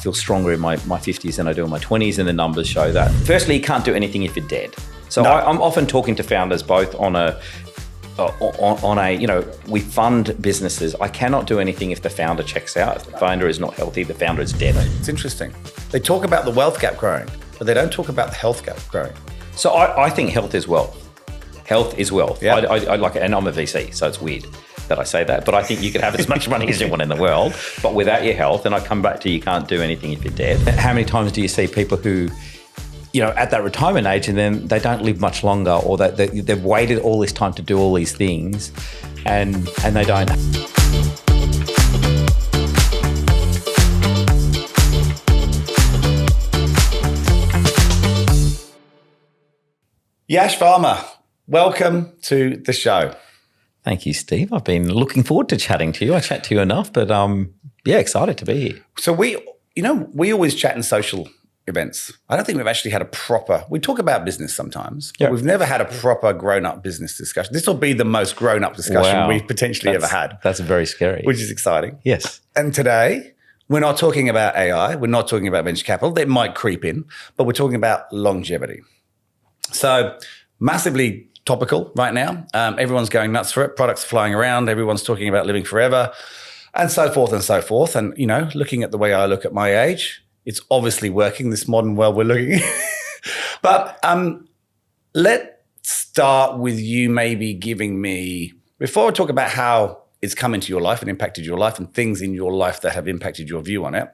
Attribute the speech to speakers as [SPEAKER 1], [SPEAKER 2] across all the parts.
[SPEAKER 1] feel stronger in my 50s than I do in my 20s, and the numbers show that. Firstly, you can't do anything if you're dead. So I'm often talking to founders both on a, we fund businesses. I cannot do anything if the founder checks out. If the founder is not healthy, the founder is dead.
[SPEAKER 2] It's interesting. They talk about the wealth gap growing, but they don't talk about the health gap growing.
[SPEAKER 1] So I think health is wealth. Health is wealth.
[SPEAKER 2] Yeah.
[SPEAKER 1] I like it, and I'm a VC, so it's weird that I say that, but I think you could have as much money as you want in the world, but without your health, and I come back to you can't do anything if you're dead. How many times do you see people who, at that retirement age, and then they don't live much longer, or they've waited all this time to do all these things, and they don't.
[SPEAKER 2] Yash Varma, welcome to the show.
[SPEAKER 1] Thank you, Steve. I've been looking forward to chatting to you. I chat to you enough, but excited to be here.
[SPEAKER 2] So we always chat in social events. I don't think we've actually had we talk about business sometimes, but we've never had a proper grown-up business discussion. This will be the most grown-up discussion we've potentially ever had.
[SPEAKER 1] That's very scary.
[SPEAKER 2] Which is exciting.
[SPEAKER 1] Yes.
[SPEAKER 2] And today, we're not talking about AI. We're not talking about venture capital. They might creep in, but we're talking about longevity. So massively topical right now. Everyone's going nuts for it. Products flying around. Everyone's talking about living forever and so forth and so forth. And, looking at the way I look at my age, it's obviously working, this modern world we're looking at. But let's start with you maybe giving me, before I talk about how it's come into your life and impacted your life and things in your life that have impacted your view on it,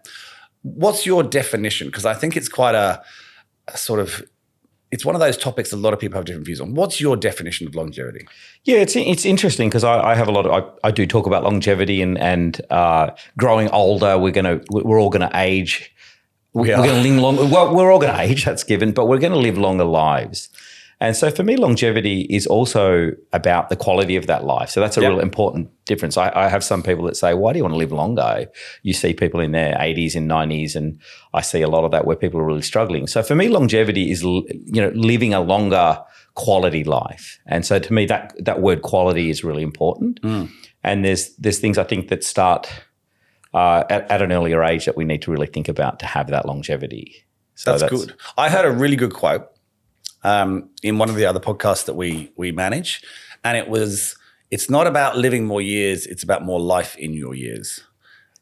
[SPEAKER 2] what's your definition? Because I think it's quite a sort of, it's one of those topics a lot of people have different views on. What's your definition of longevity? Yeah,
[SPEAKER 1] it's interesting because I have I do talk about longevity and growing older. We're all gonna age. We're going to live longer. Well, we're all going to age, that's given, but we're going to live longer lives. And so for me, longevity is also about the quality of that life. So that's a real important difference. I have some people that say, why do you want to live longer? You see people in their 80s and 90s, and I see a lot of that where people are really struggling. So for me, longevity is, living a longer quality life. And so to me, that word quality is really important. And there's things I think that start at an earlier age that we need to really think about to have that longevity. So
[SPEAKER 2] that's good. I heard a really good quote in one of the other podcasts that we manage, and it's not about living more years, it's about more life in your years,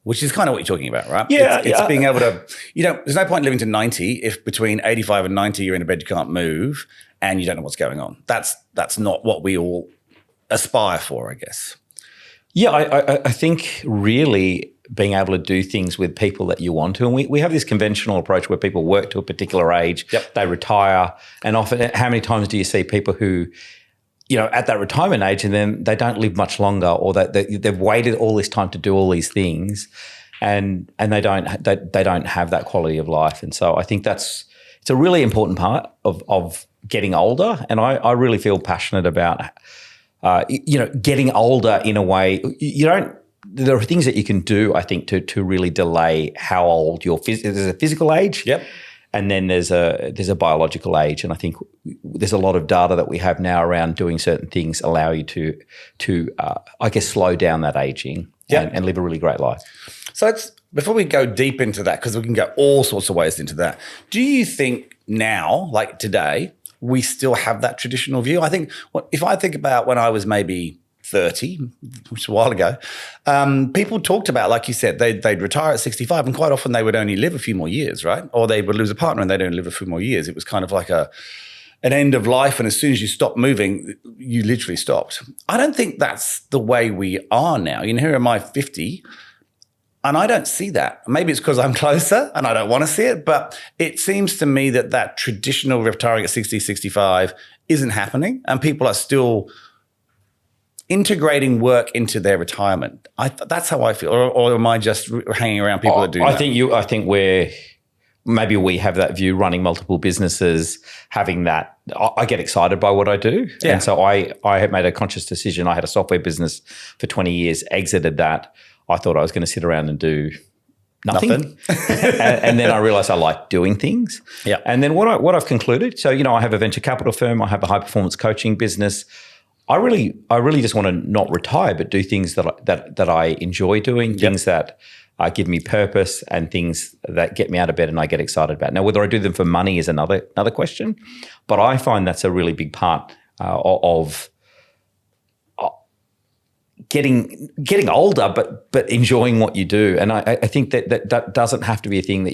[SPEAKER 2] which is kind of what you're talking about, right?
[SPEAKER 1] Yeah.
[SPEAKER 2] It's being able to, there's no point living to 90 if between 85 and 90 you're in a bed, you can't move, and you don't know what's going on. That's not what we all aspire for, I guess.
[SPEAKER 1] Yeah, I think really being able to do things with people that you want to. And we have this conventional approach where people work to a particular age, they retire, and often how many times do you see people who, at that retirement age and then they don't live much longer, or they've waited all this time to do all these things and they don't have that quality of life. And so I think it's a really important part of getting older. And I really feel passionate about getting older in a way. There are things that you can do, I think, to really delay how old there's a physical age. And then there's a biological age. And I think there's a lot of data that we have now around doing certain things allow you to slow down that aging and live a really great life.
[SPEAKER 2] So before we go deep into that, because we can go all sorts of ways into that, do you think now, like today, we still have that traditional view? I think if I think about when I was maybe 30, which is a while ago, people talked about, like you said, they'd retire at 65, and quite often they would only live a few more years, right? Or they would lose a partner and they'd only live a few more years. It was kind of like an end of life, and as soon as you stopped moving, you literally stopped. I don't think that's the way we are now. Here am I 50, and I don't see that. Maybe it's because I'm closer and I don't want to see it, but it seems to me that traditional retiring at 60, 65 isn't happening, and people are still integrating work into their retirement. That's how I feel. Or am I just hanging around people that do that?
[SPEAKER 1] I think we have that view, running multiple businesses, having that. I get excited by what I do. Yeah. And so I have made a conscious decision. I had a software business for 20 years, exited that. I thought I was going to sit around and do nothing. and then I realized I like doing things.
[SPEAKER 2] Yeah.
[SPEAKER 1] And then what I've concluded, so, I have a venture capital firm, I have a high performance coaching business. I really just want to not retire, but do things that I enjoy doing, things that give me purpose and things that get me out of bed and I get excited about. Now, whether I do them for money is another question, but I find that's a really big part of getting older, but enjoying what you do. And I think that doesn't have to be a thing that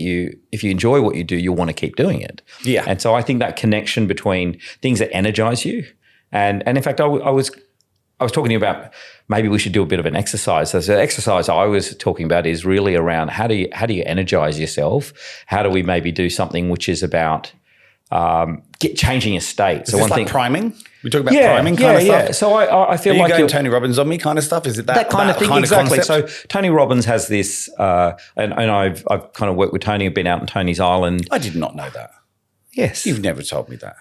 [SPEAKER 1] if you enjoy what you do, you'll want to keep doing it.
[SPEAKER 2] Yeah.
[SPEAKER 1] And so I think that connection between things that energize you, and in fact, I was talking to you about maybe we should do a bit of an exercise. So the exercise I was talking about is really around how do you energize yourself? How do we maybe do something which is about changing your state?
[SPEAKER 2] So one thing, priming. We talk about priming kind of stuff. Yeah.
[SPEAKER 1] So I feel like
[SPEAKER 2] you're Tony Robbins on me kind of stuff. Is it that
[SPEAKER 1] kind of thing? Exactly.
[SPEAKER 2] Concept?
[SPEAKER 1] So Tony Robbins has this, and I've kind of worked with Tony. I've been out on Tony's island.
[SPEAKER 2] I did not know that.
[SPEAKER 1] Yes,
[SPEAKER 2] you've never told me that.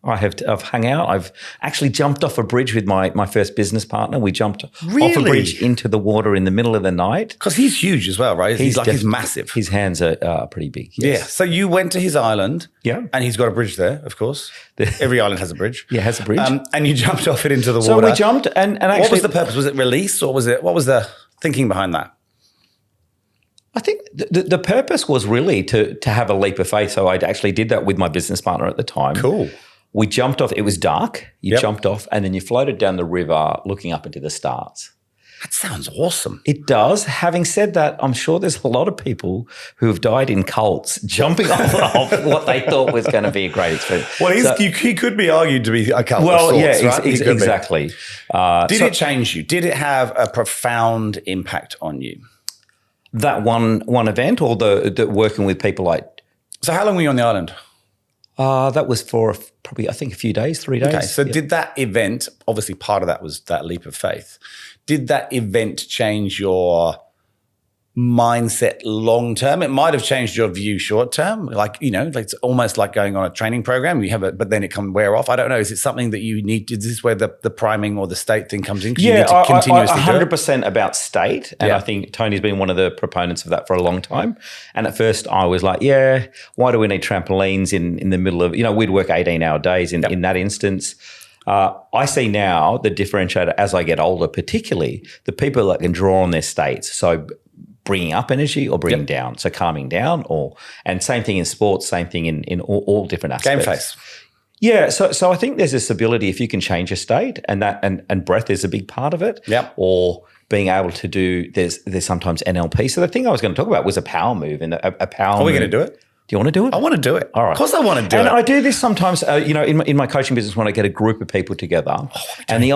[SPEAKER 1] I've hung out. I've actually jumped off a bridge with my first business partner. We jumped off a bridge into the water in the middle of the night.
[SPEAKER 2] Because he's huge as well, right? He's massive.
[SPEAKER 1] His hands are pretty big. Yes.
[SPEAKER 2] Yeah. So you went to his island.
[SPEAKER 1] Yeah.
[SPEAKER 2] And he's got a bridge there, of course. Every island has a bridge.
[SPEAKER 1] Yeah, has a bridge.
[SPEAKER 2] And you jumped off it into the water.
[SPEAKER 1] So we jumped and actually.
[SPEAKER 2] What was the purpose? Was it release or what was the thinking behind that?
[SPEAKER 1] I think the purpose was really to have a leap of faith. So I actually did that with my business partner at the time.
[SPEAKER 2] Cool.
[SPEAKER 1] We jumped off. It was dark. You jumped off and then you floated down the river looking up into the stars.
[SPEAKER 2] That sounds awesome.
[SPEAKER 1] It does. Having said that, I'm sure there's a lot of people who have died in cults jumping off of what they thought was going to be a great experience.
[SPEAKER 2] Well, he could be argued to be a cult of sorts, right?
[SPEAKER 1] Exactly.
[SPEAKER 2] Did it change you? Did it have a profound impact on you?
[SPEAKER 1] That one event or the working with people like...
[SPEAKER 2] So how long were you on the island?
[SPEAKER 1] That was for probably, I think, a few days, 3 days.
[SPEAKER 2] Okay, so did that event, obviously part of that was that leap of faith, did that event change your mindset long term? It might have changed your view short term, like it's almost like going on a training program. You have it, but then it can wear off. I don't know. Is it something that you need? Is this where the priming or the state thing comes in?
[SPEAKER 1] Yeah,
[SPEAKER 2] you need to continuously
[SPEAKER 1] 100% about state, and I think Tony's been one of the proponents of that for a long time. And at first, I was like, why do we need trampolines in the middle of we'd work 18-hour days in that instance. I see now the differentiator as I get older, particularly the people that can draw on their states. So bringing up energy or bringing down, so calming down, and same thing in sports, same thing in all different aspects.
[SPEAKER 2] Game face.
[SPEAKER 1] Yeah, so I think there's this ability if you can change your state, and breath is a big part of it.
[SPEAKER 2] Yeah.
[SPEAKER 1] Or being able to do there's sometimes NLP. So the thing I was going to talk about was a power move and a power.
[SPEAKER 2] Are we going to do it?
[SPEAKER 1] Do you want to do it?
[SPEAKER 2] I want to do it.
[SPEAKER 1] All right.
[SPEAKER 2] Of course I want to do it.
[SPEAKER 1] And I do this sometimes, in my coaching business when I get a group of people together. And the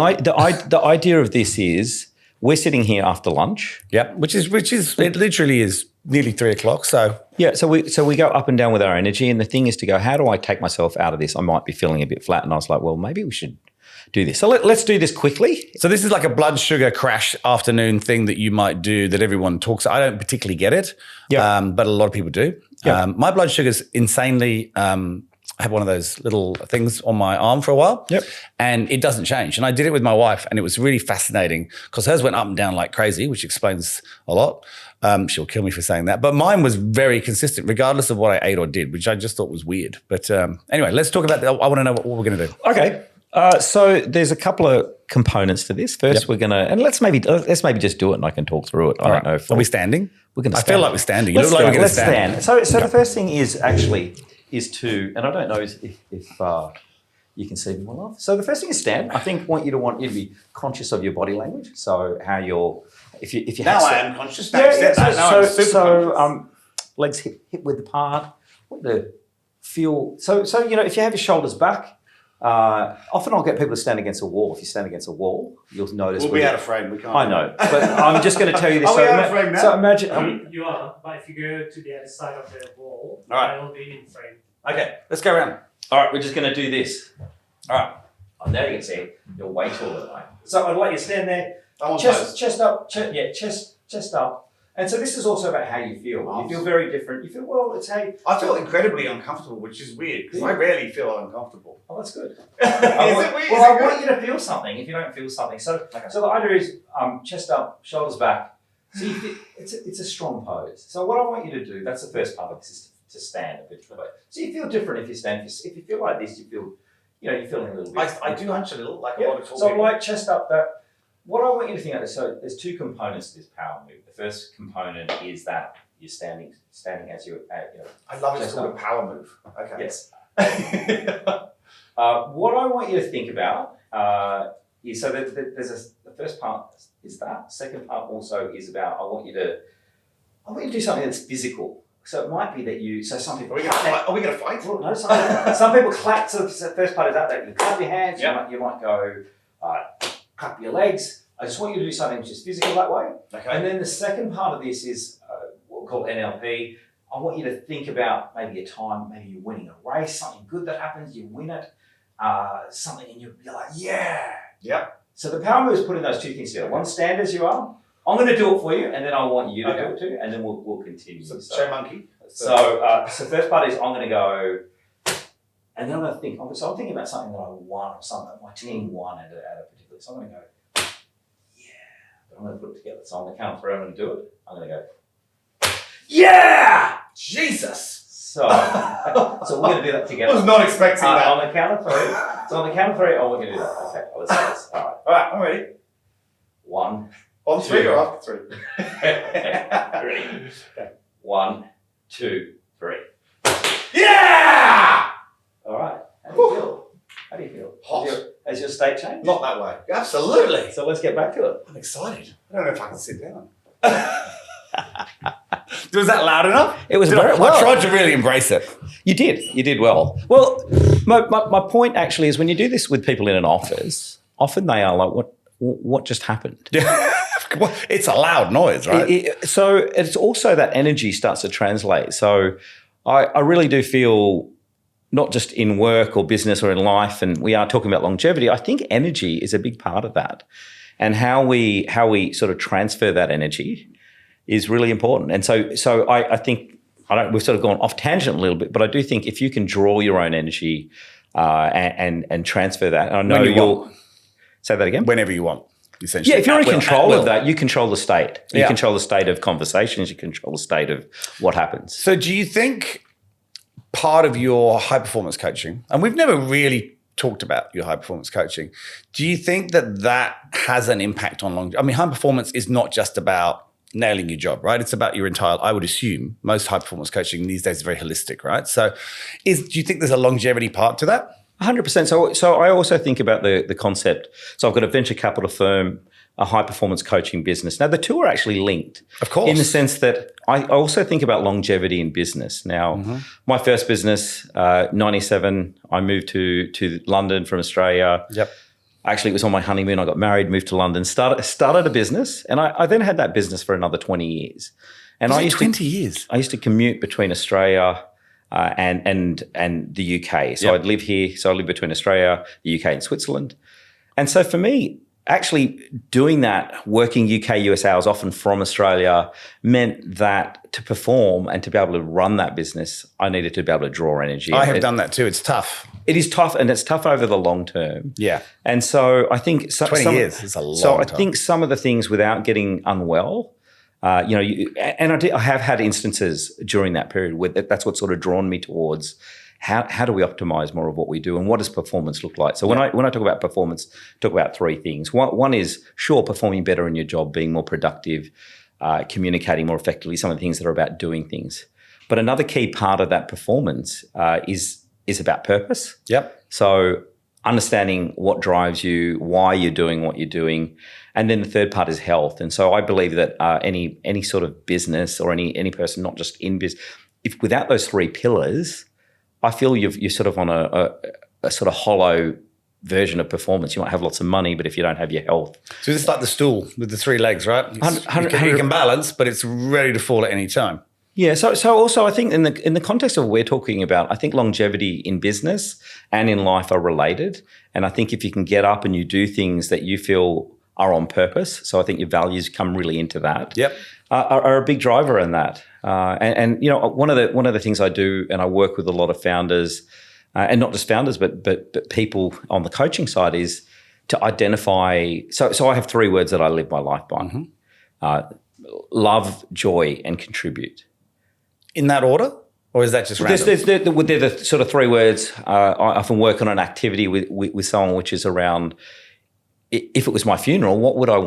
[SPEAKER 1] idea of this is we're sitting here after lunch.
[SPEAKER 2] Yep, which is it literally is nearly 3 o'clock. So
[SPEAKER 1] yeah, so we go up and down with our energy, and the thing is to go, how do I take myself out of this? I might be feeling a bit flat, and I was like, well, maybe we should do this. So let's do this quickly.
[SPEAKER 2] So this is like a blood sugar crash afternoon thing that you might do that everyone talks. I don't particularly get it, but a lot of people do. Yep. My blood sugar's insanely. I had one of those little things on my arm for a while, and it doesn't change. And I did it with my wife, and it was really fascinating because hers went up and down like crazy, which explains a lot. She'll kill me for saying that, but mine was very consistent, regardless of what I ate or did, which I just thought was weird. But anyway, let's talk about that. I want to know what we're going to do.
[SPEAKER 1] Okay. So there's a couple of components to this. First, we're going to, and let's maybe just do it, and I can talk through it. I don't know.
[SPEAKER 2] Are we standing?
[SPEAKER 1] We're going to.
[SPEAKER 2] I feel like we're standing.
[SPEAKER 1] Let's stand. So the first thing is to, and I don't know if you can see me well enough. So the first thing is stand. I think want you to be conscious of your body language. So how you're, if you
[SPEAKER 2] now I am conscious.
[SPEAKER 1] Legs hip width apart. Want to feel so if you have your shoulders back. Often I'll get people to stand against a wall. If you stand against a wall, you'll notice.
[SPEAKER 2] We'll be out of frame. We can't.
[SPEAKER 1] I know, but I'm just going to tell you this.
[SPEAKER 2] Are we out of frame now?
[SPEAKER 1] So imagine.
[SPEAKER 3] You are, but if you go to the other side of the wall,
[SPEAKER 2] right.
[SPEAKER 3] I will be in frame.
[SPEAKER 2] Okay, let's go around.
[SPEAKER 1] All right, we're just going to do this. All right. Oh, there you can see you're way taller than I am. So I'd like you to stand there, chest up, chest up. And so this is also about how you feel. You feel very different. You feel, well, it's how
[SPEAKER 4] I feel incredibly uncomfortable, which is weird because I rarely feel uncomfortable.
[SPEAKER 1] Oh, that's good.
[SPEAKER 4] Is it weird?
[SPEAKER 1] Well, I want you to feel something if you don't feel something. So the idea is chest up, shoulders back. So it's a strong pose. So what I want you to do, that's the first part of this, is to stand a bit. So you feel different if you stand. If you feel like this, you feel, you're feeling a little bit.
[SPEAKER 4] I do hunch a little, like a lot of talking.
[SPEAKER 1] So like chest up, that what I want you to think about is, so there's two components to this power move. The first component is that you're standing as you're,
[SPEAKER 4] I love it's called a power move. Okay.
[SPEAKER 1] Yes. What I want you to think about is, so the first part is that. Second part also is about, I want you to do something that's physical. So it might be that so some people...
[SPEAKER 4] Are we going to fight?
[SPEAKER 1] No, some people clap. So the first part is that you clap your hands,
[SPEAKER 4] Yep.
[SPEAKER 1] you might go clap your legs. I just want you to do something which is physical that way.
[SPEAKER 4] Okay.
[SPEAKER 1] And then the second part of this is what we call NLP. I want you to think about maybe a time, maybe you're winning a race, something good that happens, you win it, something and you're like, yeah.
[SPEAKER 4] Yeah.
[SPEAKER 1] So the power move is putting those two things together. One, stand as you are. I'm going to do it for you, and then I want you to do it too, and then we'll continue.
[SPEAKER 4] So show monkey.
[SPEAKER 1] So first part is I'm going to go, and then I'm going to think. So I'm thinking about something that I won, or something that my team won at a particular. So I'm going to go, yeah. But I'm going to put it together. So on the count of three, I'm going to do it. I'm going to go, yeah,
[SPEAKER 4] Jesus.
[SPEAKER 1] So we're going to do that together.
[SPEAKER 4] I was not expecting that.
[SPEAKER 1] On the count of three. So on the count of three, I want you to do that. Okay, let's do this. All
[SPEAKER 4] All right, I'm ready.
[SPEAKER 1] 1,
[SPEAKER 4] On 3 or after 3?
[SPEAKER 1] Ready? Okay. 1, 2, 3.
[SPEAKER 4] Yeah!
[SPEAKER 1] All right. How do you feel? How do you feel?
[SPEAKER 4] Hot.
[SPEAKER 1] Has your state changed?
[SPEAKER 4] Not that way. Absolutely.
[SPEAKER 1] So let's get back to it.
[SPEAKER 4] I'm excited. I don't know if I can sit down.
[SPEAKER 2] Was that loud enough?
[SPEAKER 1] It was
[SPEAKER 2] I tried to really embrace it.
[SPEAKER 1] You did well. Well, my point actually is when you do this with people in an office, often they are like, what just happened?
[SPEAKER 2] Well, it's a loud noise, right?
[SPEAKER 1] So it's also that energy starts to translate. So I really do feel, not just in work or business or in life, and we are talking about longevity, I think energy is a big part of that. And how we sort of transfer that energy is really important. And so I think, we've sort of gone off tangent a little bit, but I do think if you can draw your own energy and transfer that, and I know you'll say that again?
[SPEAKER 2] Whenever you want. Essentially.
[SPEAKER 1] Yeah, if you're in control of that, you control the state. You
[SPEAKER 2] Yeah.
[SPEAKER 1] control the state of conversations, you control the state of what happens.
[SPEAKER 2] So do you think part of your high performance coaching, and we've never really talked about your high performance coaching, do you think that has an impact on longevity? I mean, high performance is not just about nailing your job, right? It's about your entire, I would assume, most high performance coaching these days is very holistic, right? So do you think there's a longevity part to that?
[SPEAKER 1] 100%. So I also think about the concept. So I've got a venture capital firm, a high performance coaching business. Now the two are actually linked.
[SPEAKER 2] Of course.
[SPEAKER 1] In the sense that I also think about longevity in business. Now, my first business, 97, I moved to London from Australia.
[SPEAKER 2] Yep.
[SPEAKER 1] Actually, it was on my honeymoon. I got married, moved to London, started a business, and I then had that business for another 20 years. And I used
[SPEAKER 2] 20 years.
[SPEAKER 1] I used to commute between Australia and the UK. So
[SPEAKER 2] Yep.
[SPEAKER 1] I'd live here. So I lived between Australia, the UK, and Switzerland. And so for me, actually doing that, working UK, US hours, often from Australia, meant that to perform and to be able to run that business, I needed to be able to draw energy.
[SPEAKER 2] I have done that too. It's tough.
[SPEAKER 1] It is tough, and it's tough over the long term.
[SPEAKER 2] Yeah.
[SPEAKER 1] And so I think
[SPEAKER 2] 20 years is a long
[SPEAKER 1] So I
[SPEAKER 2] time.
[SPEAKER 1] think some of the things without getting unwell, I have had instances during that period where that's what sort of drawn me towards how do we optimize more of what we do, and what does performance look like? So when I talk about performance, I talk about three things. One is, sure, performing better in your job, being more productive, communicating more effectively, some of the things that are about doing things. But another key part of that performance is about purpose.
[SPEAKER 2] Yep.
[SPEAKER 1] So understanding what drives you, why you're doing what you're doing. And then the third part is health. And so I believe that any sort of business or any person, not just in business, if without those three pillars, I feel you're sort of on a sort of hollow version of performance. You might have lots of money, but if you don't have your health.
[SPEAKER 2] So it's like the stool with the three legs, right? You can balance, but it's ready to fall at any time.
[SPEAKER 1] Yeah. So also I think in the context of what we're talking about, I think longevity in business and in life are related. And I think if you can get up and you do things that you feel are on purpose, so I think your values come really into that.
[SPEAKER 2] Yep.
[SPEAKER 1] Are a big driver in that. And one of the things I do, and I work with a lot of founders, and not just founders, but people on the coaching side, is to identify. So I have three words that I live my life by: love, joy, and contribute.
[SPEAKER 2] In that order, or is that just random?
[SPEAKER 1] They're the sort of three words. I often work on an activity with someone which is around. if it was my funeral, what would I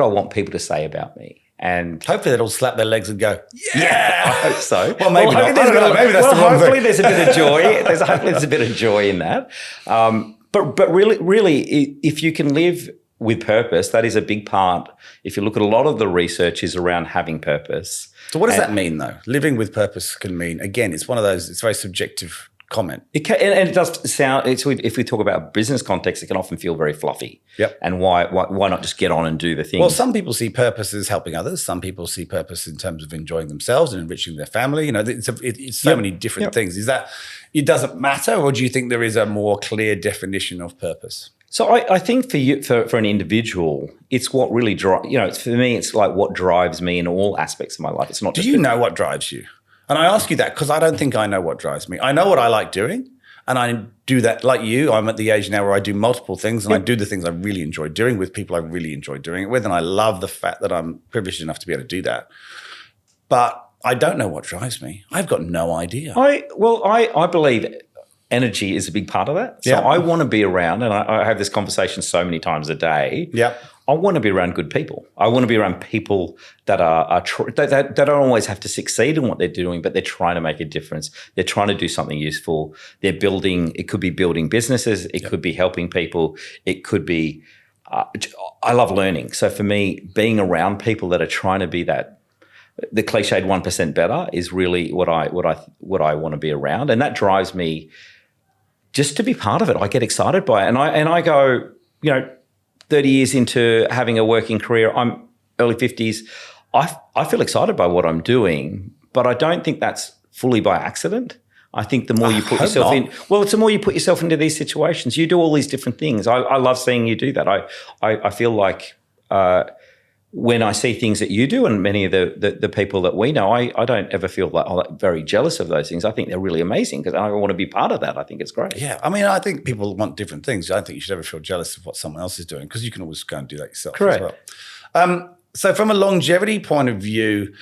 [SPEAKER 1] want people to say about me? And
[SPEAKER 2] hopefully they'll slap their legs and go, yeah,
[SPEAKER 1] I hope so.
[SPEAKER 2] Well, maybe not. I don't know. Maybe that's the wrong
[SPEAKER 1] hopefully
[SPEAKER 2] thing.
[SPEAKER 1] there's a bit of joy. Hopefully there's a bit of joy in that. But really, if you can live with purpose, that is a big part. If you look at a lot of the research is around having purpose.
[SPEAKER 2] So what does that mean, though? Living with purpose can mean, again, it's one of those, it's very subjective comment.
[SPEAKER 1] It can, and it does sound, if we talk about business context, it can often feel very fluffy.
[SPEAKER 2] Yep.
[SPEAKER 1] And why not just get on and do the thing?
[SPEAKER 2] Well, some people see purpose as helping others. Some people see purpose in terms of enjoying themselves and enriching their family. You know, it's so many different things. Is that, it doesn't matter, or do you think there is a more clear definition of purpose?
[SPEAKER 1] So I think for you, for an individual, it's what really drives, for me, it's like what drives me in all aspects of my life. It's not just—
[SPEAKER 2] Do you know what drives you? And I ask you that because I don't think I know what drives me. I know what I like doing, and I do that like you. I'm at the age now where I do multiple things, and I do the things I really enjoy doing with people I really enjoy doing it with, and I love the fact that I'm privileged enough to be able to do that. But I don't know what drives me. I've got no idea.
[SPEAKER 1] I believe energy is a big part of that. So I want to be around, and I have this conversation so many times a day.
[SPEAKER 2] Yep.
[SPEAKER 1] I want to be around good people. I want to be around people that that don't always have to succeed in what they're doing, but they're trying to make a difference. They're trying to do something useful. They're building. It could be building businesses. It could be helping people. It could be. I love learning. So for me, being around people that are trying to be that, the cliched 1% better is really what I want to be around, and that drives me. Just to be part of it, I get excited by it, and I go, 30 years into having a working career, I'm early 50s. I feel excited by what I'm doing, but I don't think that's fully by accident. I think the more you put yourself in, it's the more you put yourself into these situations. You do all these different things. I love seeing you do that. I feel like when I see things that you do, and many of the people that we know, I don't ever feel like very jealous of those things. I think they're really amazing because I want to be part of that. I think it's great.
[SPEAKER 2] Yeah. I mean, I think people want different things. I don't think you should ever feel jealous of what someone else is doing because you can always go and do that yourself
[SPEAKER 1] Correct.
[SPEAKER 2] as well. So from a longevity point of view,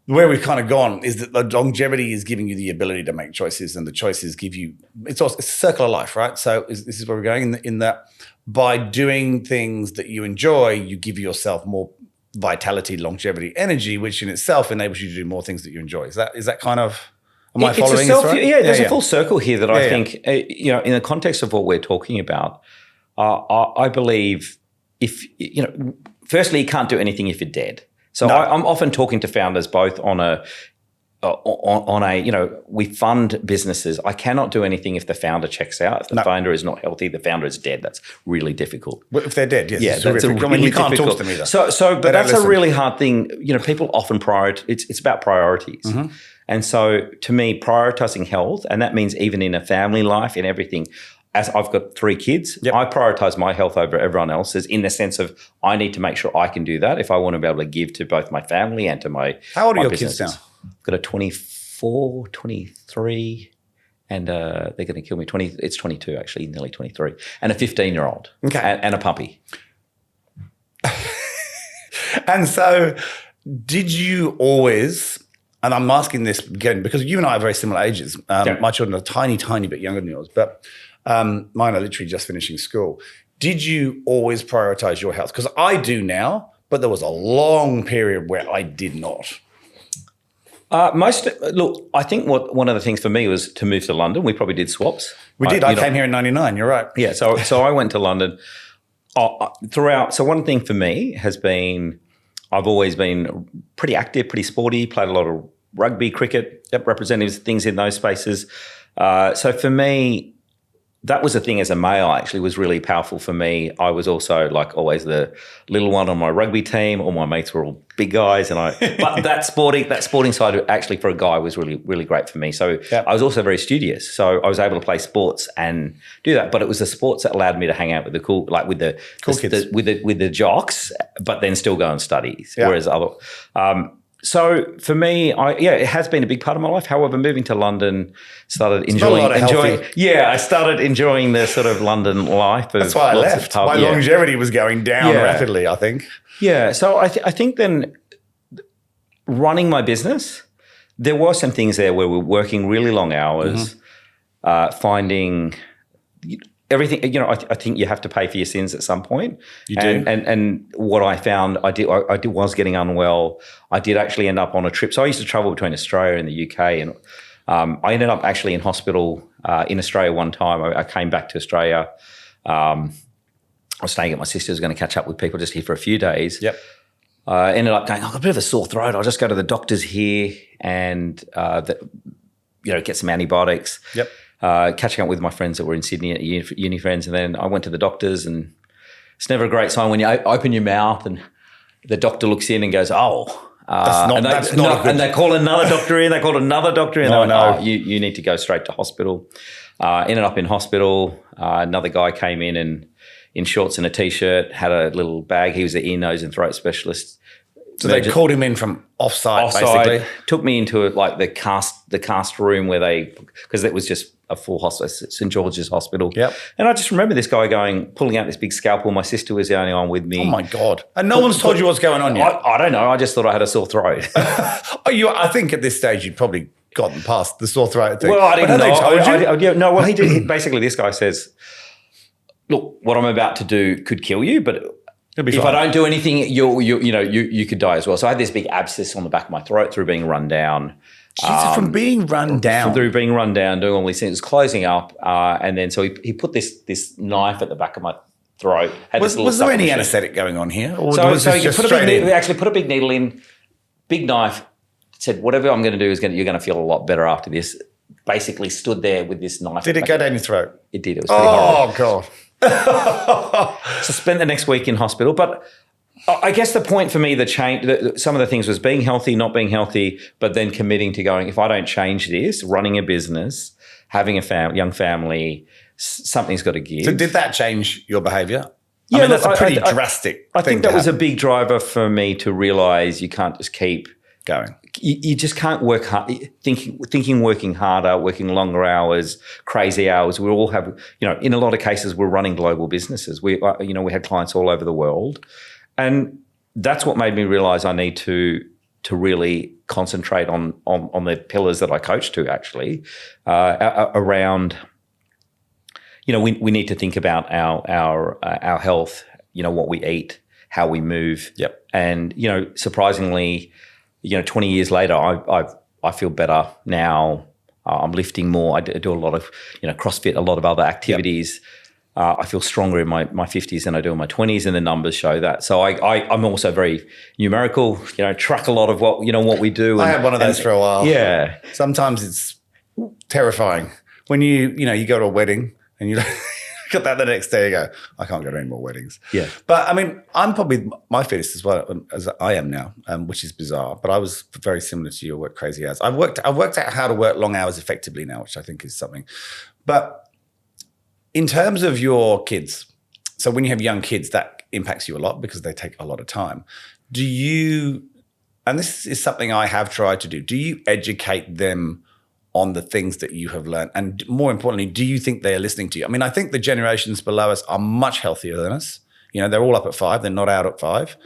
[SPEAKER 2] where we've kind of gone is that the longevity is giving you the ability to make choices, and the choices give you, it's a circle of life, right? So this is where we're going in that by doing things that you enjoy, you give yourself more vitality, longevity, energy, which in itself enables you to do more things that you enjoy. Is that kind of, am I following this right?
[SPEAKER 1] Yeah, there's a full circle here that I think, in the context of what we're talking about, I believe firstly, you can't do anything if you're dead. So I'm often talking to founders both on a we fund businesses. I cannot do anything if the founder checks out. If the founder is not healthy, the founder is dead. That's really difficult.
[SPEAKER 2] Well, if they're dead, yes.
[SPEAKER 1] Yeah, that's really
[SPEAKER 2] you can't
[SPEAKER 1] difficult.
[SPEAKER 2] talk to them either.
[SPEAKER 1] But that's a really hard thing. People often it's about priorities. Mm-hmm. And so to me, prioritizing health, and that means even in a family life, in everything, as I've got 3 kids, I prioritize my health over everyone else's in the sense of I need to make sure I can do that if I want to be able to give to both my family and to my
[SPEAKER 2] How old are your
[SPEAKER 1] businesses.
[SPEAKER 2] kids now?
[SPEAKER 1] I've got a 24, 23, and they're going to kill me. It's 22 actually, nearly 23, and a 15-year-old, and a puppy. And so, did you always? And I'm asking this again because you and I are very similar ages. My children are a tiny, tiny bit younger than yours, but mine are literally just finishing school. Did you always prioritize your health? Because I do now, but there was a long period where I did not. I think one of the things for me was to move to London. We probably did swaps.
[SPEAKER 2] We did. I came here in '99. You're right.
[SPEAKER 1] Yeah. So I went to London throughout. So one thing for me has been I've always been pretty active, pretty sporty. Played a lot of rugby, cricket, representatives, things in those spaces. So for me, that was a thing as a male actually was really powerful for me. I was also like always the little one on my rugby team. All my mates were all big guys, but that sporting side actually for a guy was really, really great for me. So I was also very studious. So I was able to play sports and do that. But it was the sports that allowed me to hang out with the cool kids, with the jocks, but then still go and study. Yeah. Whereas so for me, it has been a big part of my life. However, moving to London, started enjoying. I started enjoying the sort of London life.
[SPEAKER 2] That's why I left. My longevity was going down rapidly, I think. Yeah.
[SPEAKER 1] So I think then running my business, there were some things there where we're working really long hours, finding everything, I think you have to pay for your sins at some point.
[SPEAKER 2] You do.
[SPEAKER 1] And what I found, I was getting unwell. I did actually end up on a trip. So I used to travel between Australia and the UK, and I ended up actually in hospital in Australia one time. I came back to Australia. I was staying at my sister's, going to catch up with people just here for a few days.
[SPEAKER 2] Yep.
[SPEAKER 1] I ended up going, I've got a bit of a sore throat. I'll just go to the doctor's here and, get some antibiotics.
[SPEAKER 2] Yep.
[SPEAKER 1] Catching up with my friends that were in Sydney at uni friends. And then I went to the doctors, and it's never a great sign when you open your mouth and the doctor looks in and goes, that's not good. And they call another doctor in, they called another doctor in. You need to go straight to hospital. Ended up in hospital. Another guy came in shorts and a T-shirt, had a little bag. He was the ear, nose and throat specialist.
[SPEAKER 2] So they called him in from offsite, basically.
[SPEAKER 1] Took me into the cast room because it was just a full hospital, St. George's Hospital.
[SPEAKER 2] Yep.
[SPEAKER 1] And I just remember this guy pulling out this big scalpel. My sister was the only one with me.
[SPEAKER 2] Oh my God. And no one's told you what's going on yet?
[SPEAKER 1] I don't know. I just thought I had a sore throat.
[SPEAKER 2] I think at this stage you'd probably gotten past the sore throat thing.
[SPEAKER 1] Well, I didn't know.
[SPEAKER 2] They told you?
[SPEAKER 1] What he did, basically this guy says, look, what I'm about to do could kill you, but if I don't do anything, you could die as well. So I had this big abscess on the back of my throat through being run down.
[SPEAKER 2] Jesus, from being run down.
[SPEAKER 1] Through being run down, doing all these things. It was closing up. And then so he put this knife at the back of my throat.
[SPEAKER 2] Was there any anaesthetic going on here? Or
[SPEAKER 1] so
[SPEAKER 2] was this just
[SPEAKER 1] we actually put a big needle in, big knife, said, whatever I'm going to do you're going to feel a lot better after this. Basically stood there with this knife.
[SPEAKER 2] Did it go down your throat?
[SPEAKER 1] It did. It was pretty horrible.
[SPEAKER 2] Oh, God.
[SPEAKER 1] So spent the next week in hospital. But I guess the point for me, some of the things was being healthy, not being healthy, but then committing to going, if I don't change this, running a business, having a young family, something's got to give.
[SPEAKER 2] So did that change your behaviour?
[SPEAKER 1] Yeah,
[SPEAKER 2] I mean, that's a pretty drastic
[SPEAKER 1] I think that was a big driver for me to realise you can't just keep
[SPEAKER 2] going.
[SPEAKER 1] You just can't work hard, working harder, working longer hours, crazy hours. We all have, in a lot of cases, we're running global businesses. We had clients all over the world. And that's what made me realize I need to really concentrate on the pillars that I coach to actually around, we need to think about our health, what we eat, how we move.
[SPEAKER 2] Yep.
[SPEAKER 1] And, surprisingly, 20 years later, I feel better now. I'm lifting more. I do a lot of, CrossFit, a lot of other activities. Yep. I feel stronger in my 50s than I do in my 20s, and the numbers show that. So I'm also very numerical, track a lot of what we do.
[SPEAKER 2] I had one of those for a while.
[SPEAKER 1] Yeah.
[SPEAKER 2] Sometimes it's terrifying when you go to a wedding and you got that the next day, you go, I can't go to any more weddings.
[SPEAKER 1] Yeah.
[SPEAKER 2] But I mean, I'm probably my fittest as well as I am now, which is bizarre. But I was very similar to your work crazy hours. I've worked out how to work long hours effectively now, which I think is something. But in terms of your kids, so when you have young kids, that impacts you a lot because they take a lot of time. Do you, and this is something I have tried to do educate them on the things that you have learned? And more importantly, do you think they are listening to you? I mean, I think the generations below us are much healthier than us. They're all up at 5. They're not out at 5.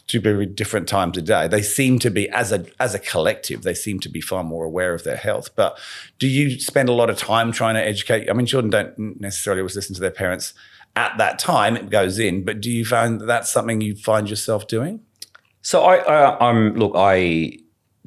[SPEAKER 2] 2 very different times a day. They seem to be, as a collective, they seem to be far more aware of their health. But do you spend a lot of time trying to educate? I mean, children don't necessarily always listen to their parents at that time. It goes in. But do you find that that's something you find yourself doing?
[SPEAKER 1] So I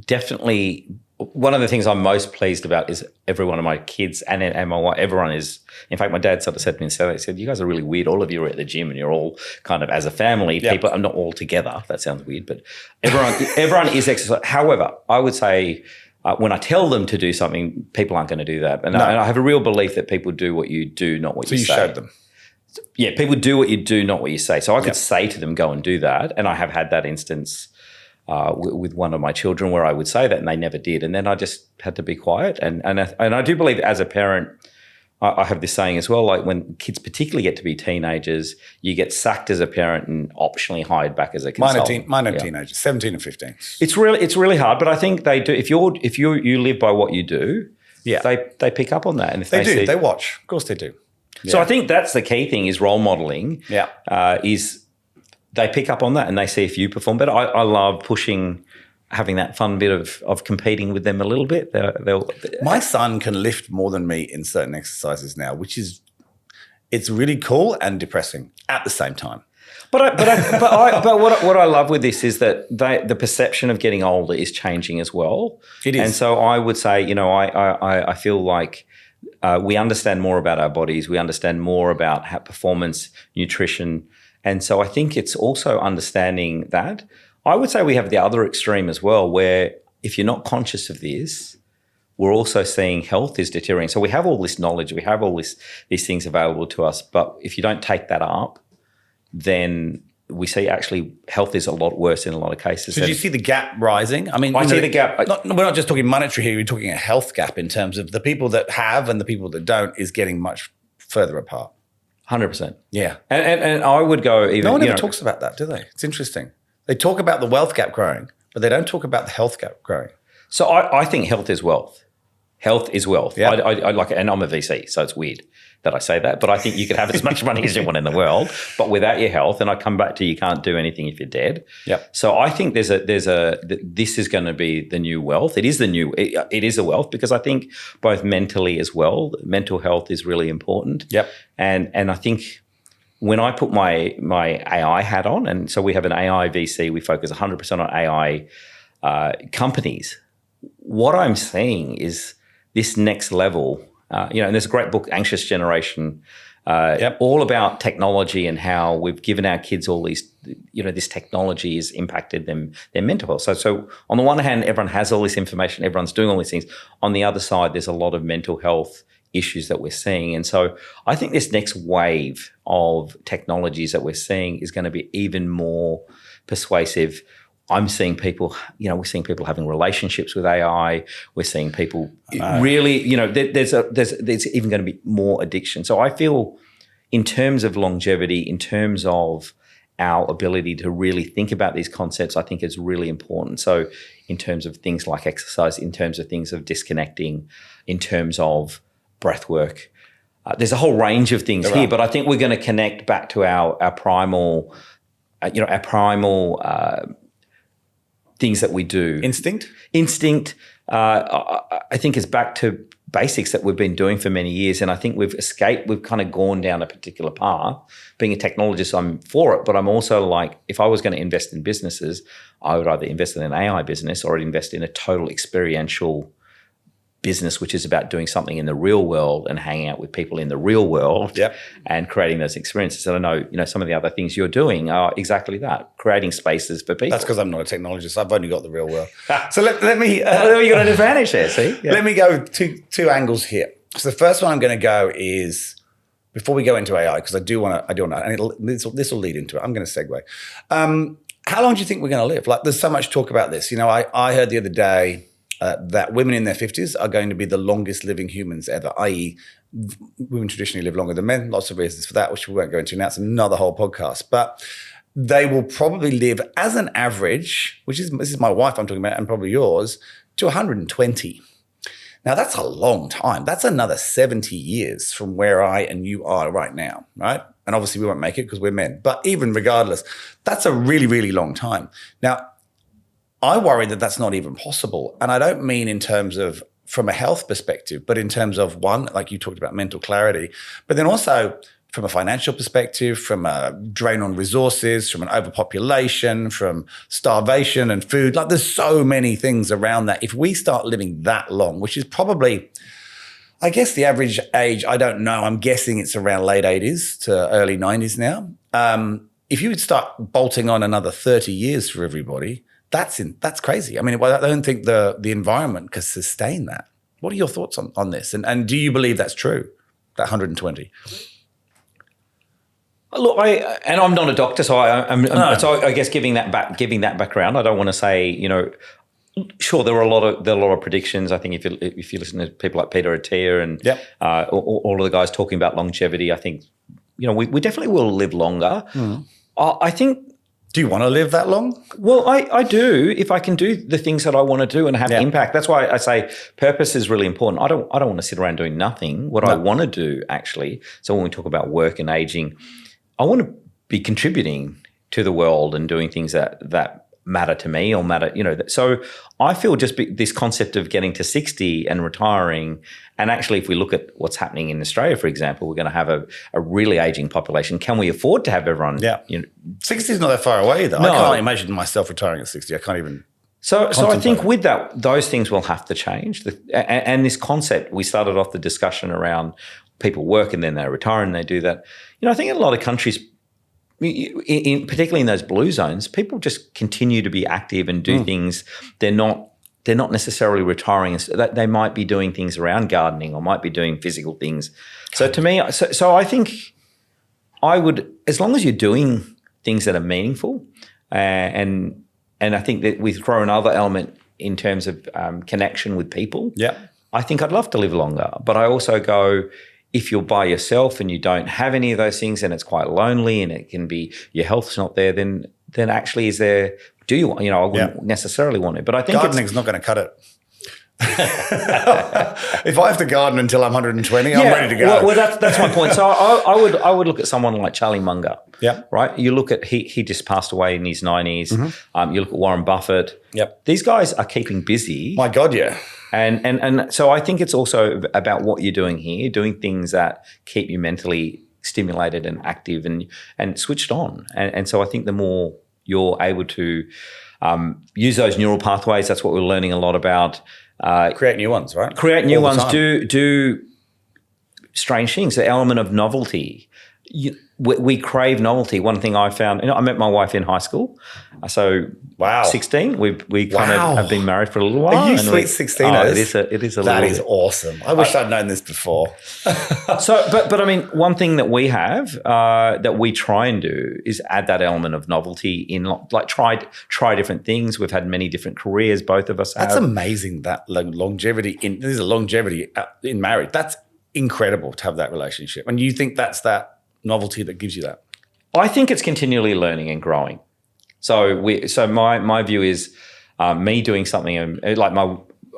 [SPEAKER 1] definitely, one of the things I'm most pleased about is every one of my kids and my wife, everyone is, in fact, my dad sort of said to me, he said, you guys are really weird. All of you are at the gym and you're all kind of, as a family, people are not all together. That sounds weird, but everyone is exercise. However, I would say when I tell them to do something, people aren't going to do that. And I have a real belief that people do what you do, not what you say.
[SPEAKER 2] So you showed them.
[SPEAKER 1] Yeah, people do what you do, not what you say. So I could say to them, go and do that. And I have had that instance with one of my children where I would say that and they never did. And then I just had to be quiet. And I do believe as a parent, I have this saying as well, like when kids particularly get to be teenagers, you get sacked as a parent and optionally hired back as a consultant.
[SPEAKER 2] Mine are teenagers, 17 and 15.
[SPEAKER 1] It's really hard, but I think they do. If you live by what you do, they pick up on that. And if
[SPEAKER 2] they do, they watch. Of course they do. Yeah.
[SPEAKER 1] So I think that's the key thing is role modeling.
[SPEAKER 2] Yeah.
[SPEAKER 1] Is they pick up on that and they see if you perform better. I love having that fun bit of competing with them a little bit. My
[SPEAKER 2] son can lift more than me in certain exercises now, which is It's really cool and depressing at the same time.
[SPEAKER 1] But what I love with this is that the perception of getting older is changing as well.
[SPEAKER 2] It is.
[SPEAKER 1] And so I would say, I feel like we understand more about our bodies. We understand more about how performance, nutrition. And so I think it's also understanding that. I would say we have the other extreme as well, where if you're not conscious of this, we're also seeing health is deteriorating. So we have all this knowledge, we have all these things available to us, but if you don't take that up, then we see actually health is a lot worse in a lot of cases.
[SPEAKER 2] So do you see the gap rising? I mean,
[SPEAKER 1] I see the gap.
[SPEAKER 2] We're not just talking monetary here, we're talking a health gap in terms of the people that have and the people that don't is getting much further apart.
[SPEAKER 1] 100%.
[SPEAKER 2] Yeah.
[SPEAKER 1] And I would go even...
[SPEAKER 2] No one ever talks about that, do they? It's interesting. They talk about the wealth gap growing, but they don't talk about the health gap growing.
[SPEAKER 1] So I think health is wealth. Health is wealth.
[SPEAKER 2] Yeah.
[SPEAKER 1] I like it, and I'm a VC, so it's weird that I say that, but I think you could have as much money as you want in the world, but without your health, and I come back to you can't do anything if you're dead.
[SPEAKER 2] Yep.
[SPEAKER 1] So I think this is going to be the new wealth. It is a wealth because I think both mentally as well, mental health is really important.
[SPEAKER 2] Yep.
[SPEAKER 1] And I think when I put my AI hat on, and so we have an AI VC, we focus 100% on AI companies. What I'm seeing is this next level, and there's a great book, Anxious Generation, all about technology and how we've given our kids all these, this technology has impacted their mental health. So on the one hand, everyone has all this information, everyone's doing all these things. On the other side, there's a lot of mental health issues that we're seeing. And so I think this next wave of technologies that we're seeing is going to be even more persuasive. I'm seeing people, we're seeing people having relationships with AI. We're seeing people really, there's even going to be more addiction. So I feel in terms of longevity, in terms of our ability to really think about these concepts, I think it's really important. So in terms of things like exercise, in terms of things of disconnecting, in terms of breath work, there's a whole range of things here, but I think we're going to connect back to our primal, things that we do.
[SPEAKER 2] Instinct,
[SPEAKER 1] I think is back to basics that we've been doing for many years. And I think we've kind of gone down a particular path. Being a technologist, I'm for it, but I'm also like, if I was going to invest in businesses, I would either invest in an AI business or invest in a total experiential business, which is about doing something in the real world and hanging out with people in the real world and creating those experiences. And I know, some of the other things you're doing are exactly that, creating spaces for people.
[SPEAKER 2] That's because I'm not a technologist. I've only got the real world. So let me...
[SPEAKER 1] you got an advantage there, see? Yeah.
[SPEAKER 2] Let me go two angles here. So the first one I'm going to go is, before we go into AI, because I do want to, and this will lead into it. I'm going to segue. How long do you think we're going to live? Like, there's so much talk about this. I heard the other day that women in their 50s are going to be the longest living humans ever, i.e. women traditionally live longer than men. Lots of reasons for that, which we won't go into now. It's another whole podcast. But they will probably live as an average, this is my wife I'm talking about and probably yours, to 120. Now, that's a long time. That's another 70 years from where I and you are right now, right? And obviously we won't make it because we're men. But even regardless, that's a really, really long time. Now, I worry that that's not even possible. And I don't mean in terms of from a health perspective, but in terms of one, like you talked about mental clarity, but then also from a financial perspective, from a drain on resources, from an overpopulation, from starvation and food. Like, there's so many things around that. If we start living that long, which is probably, I guess the average age, I don't know, I'm guessing it's around late 80s to early 90s now. If you would start bolting on another 30 years for everybody, that's crazy. I mean, I don't think the environment can sustain that. What are your thoughts on this? And do you believe that's true, that 120?
[SPEAKER 1] Look, I'm not a doctor, so I guess giving that background, I don't want to say, sure, there are a lot of predictions. I think if you listen to people like Peter Attia and all of the guys talking about longevity, I think we definitely will live longer. I think.
[SPEAKER 2] Do you want to live that long?
[SPEAKER 1] Well, I do, if I can do the things that I want to do and have impact. That's why I say purpose is really important. I don't want to sit around doing nothing. What I want to do, actually, so when we talk about work and aging, I want to be contributing to the world and doing things that matter to me or matter, so I feel just this concept of getting to 60 and retiring, and actually if we look at what's happening in Australia, for example, we're going to have a really aging population. Can we afford to have everyone?
[SPEAKER 2] Yeah. 60 is not that far away though.
[SPEAKER 1] No.
[SPEAKER 2] I can't imagine myself retiring at 60. I can't even.
[SPEAKER 1] So I think with that, those things will have to change. And this concept, we started off the discussion around people work and then they retire and they do that. I think in a lot of countries, particularly in those blue zones, people just continue to be active and do things. They're not necessarily retiring. They might be doing things around gardening or might be doing physical things. So to me, so I think I would, as long as you're doing things that are meaningful, and I think that we throw another element in terms of connection with people.
[SPEAKER 2] Yeah,
[SPEAKER 1] I think I'd love to live longer, but I also go, if you're by yourself and you don't have any of those things and it's quite lonely and it can be your health's not there, then actually is there, do you, I wouldn't necessarily want it. But I think
[SPEAKER 2] gardening's not going to cut it. If I have to garden until I'm 120, I'm ready to go.
[SPEAKER 1] Well, that's my point. So I would look at someone like Charlie Munger.
[SPEAKER 2] Yeah.
[SPEAKER 1] Right. You look at he just passed away in his 90s. You look at Warren Buffett.
[SPEAKER 2] Yep.
[SPEAKER 1] These guys are keeping busy.
[SPEAKER 2] My God, yeah.
[SPEAKER 1] And so I think it's also about what you're doing here, doing things that keep you mentally stimulated and active and switched on. And so I think the more you're able to use those neural pathways, that's what we're learning a lot about.
[SPEAKER 2] Create new ones, right?
[SPEAKER 1] Create new ones. Do strange things. The element of novelty. We crave novelty. One thing I found, I met my wife in high school. So
[SPEAKER 2] wow,
[SPEAKER 1] 16. We kind of have been married for a little while.
[SPEAKER 2] Are you sweet 16ers?
[SPEAKER 1] It is a
[SPEAKER 2] that
[SPEAKER 1] little
[SPEAKER 2] is
[SPEAKER 1] bit.
[SPEAKER 2] Awesome. I wish I'd known this before.
[SPEAKER 1] So, but I mean, one thing that we have that we try and do is add that element of novelty in, like try different things. We've had many different careers. Both of us have.
[SPEAKER 2] That's amazing. That longevity there's a longevity in marriage. That's incredible to have that relationship. And you think that's that novelty that gives you that?
[SPEAKER 1] I think it's continually learning and growing. So my view is me doing something, and like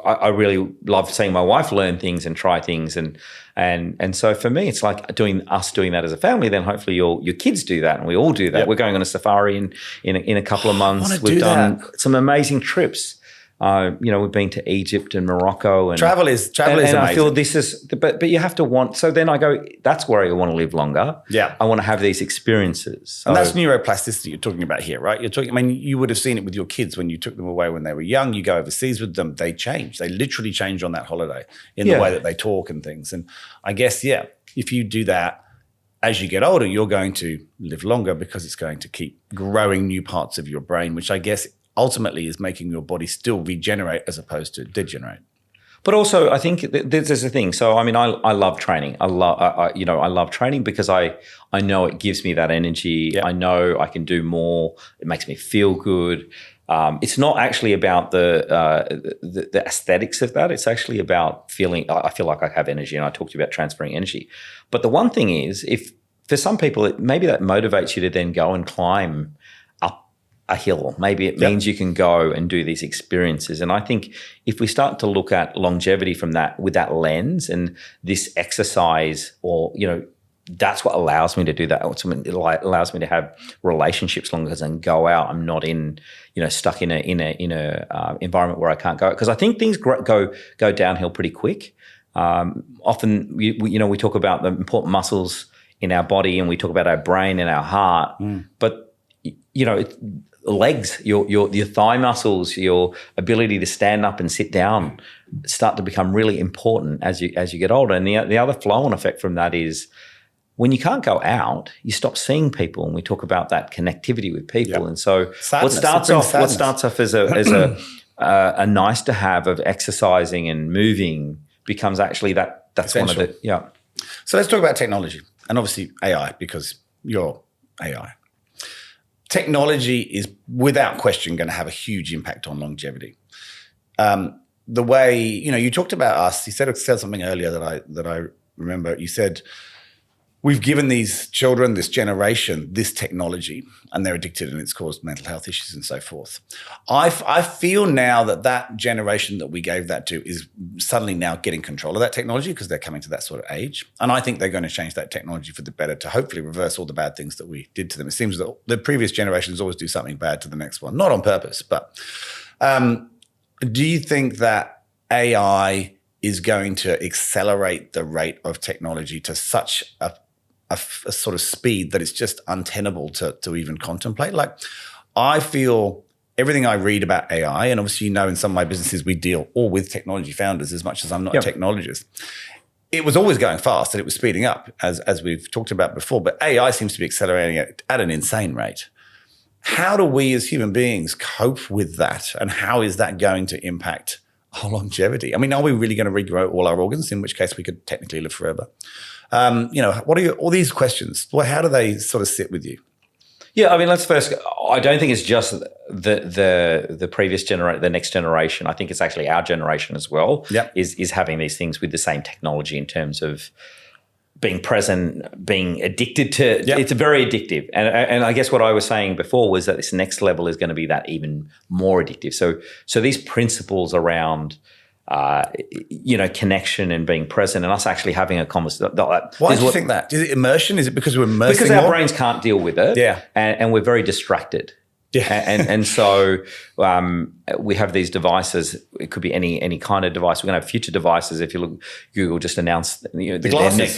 [SPEAKER 1] I really love seeing my wife learn things and try things, and so for me it's like doing that as a family. Then hopefully your kids do that, and we all do that. Yep. We're going on a safari in a couple of months. We've done some amazing trips. We've been to Egypt and Morocco, and
[SPEAKER 2] travel is amazing.
[SPEAKER 1] I feel this is, but you have to want. So then I go, that's where I want to live longer.
[SPEAKER 2] Yeah,
[SPEAKER 1] I want to have these experiences. So,
[SPEAKER 2] and that's neuroplasticity you're talking about here, right? You're talking. I mean, you would have seen it with your kids when you took them away when they were young. You go overseas with them, they change. They literally change on that holiday in the way that they talk and things. And I guess if you do that as you get older, you're going to live longer because it's going to keep growing new parts of your brain, which I guess ultimately is making your body still regenerate as opposed to degenerate.
[SPEAKER 1] But also, I think there's a thing. So, I mean, I love training. I love training because I know it gives me that energy. Yep. I know I can do more. It makes me feel good. It's not actually about the aesthetics of that. It's actually about feeling. I feel like I have energy, and I talked to you about transferring energy. But the one thing is, if for some people, maybe that motivates you to then go and climb a hill. Maybe it means you can go and do these experiences. And I think if we start to look at longevity from that, with that lens, and this exercise, or, that's what allows me to do that. It allows me to have relationships longer and go out. I'm not stuck in a environment where I can't go. Because I think things go downhill pretty quick. Often, we talk about the important muscles in our body, and we talk about our brain and our heart. But, legs, your thigh muscles, your ability to stand up and sit down start to become really important as you get older. And the other flow-on effect from that is when you can't go out, you stop seeing people, and we talk about that connectivity with people. And so what starts off as a nice to have of exercising and moving becomes actually that's essential. One of the
[SPEAKER 2] So let's talk about technology and obviously AI, because you're AI. Technology is without question going to have a huge impact on longevity. The way, you talked about us, you said something earlier that I remember. You said we've given these children, this generation, this technology, and they're addicted, and it's caused mental health issues and so forth. I feel now that generation that we gave that to is suddenly now getting control of that technology because they're coming to that sort of age. And I think they're going to change that technology for the better to hopefully reverse all the bad things that we did to them. It seems that the previous generations always do something bad to the next one, not on purpose. But do you think that AI is going to accelerate the rate of technology to such a sort of speed that it's just untenable to even contemplate? Like, I feel everything I read about AI, and obviously, in some of my businesses, we deal all with technology founders as much as I'm not a technologist. It was always going fast and it was speeding up, as we've talked about before, but AI seems to be accelerating it at an insane rate. How do we as human beings cope with that? And how is that going to impact our longevity? I mean, are we really going to regrow all our organs, in which case we could technically live forever? What are all these questions? Well, how do they sort of sit with you?
[SPEAKER 1] Yeah, I mean, let's first. I don't think it's just the previous generation, the next generation. I think it's actually our generation as well.
[SPEAKER 2] Yeah,
[SPEAKER 1] is having these things with the same technology in terms of being present, being addicted to.
[SPEAKER 2] Yep.
[SPEAKER 1] It's very addictive, and I guess what I was saying before was that this next level is going to be that even more addictive. So these principles around connection and being present and us actually having a conversation.
[SPEAKER 2] Why do you think that? Is it immersion? Is it because we're immersing
[SPEAKER 1] Because our
[SPEAKER 2] more?
[SPEAKER 1] brains can't deal with it.
[SPEAKER 2] Yeah.
[SPEAKER 1] And we're very distracted.
[SPEAKER 2] Yeah.
[SPEAKER 1] And so we have these devices. It could be any kind of device. We're going to have future devices. If you look, Google just announced their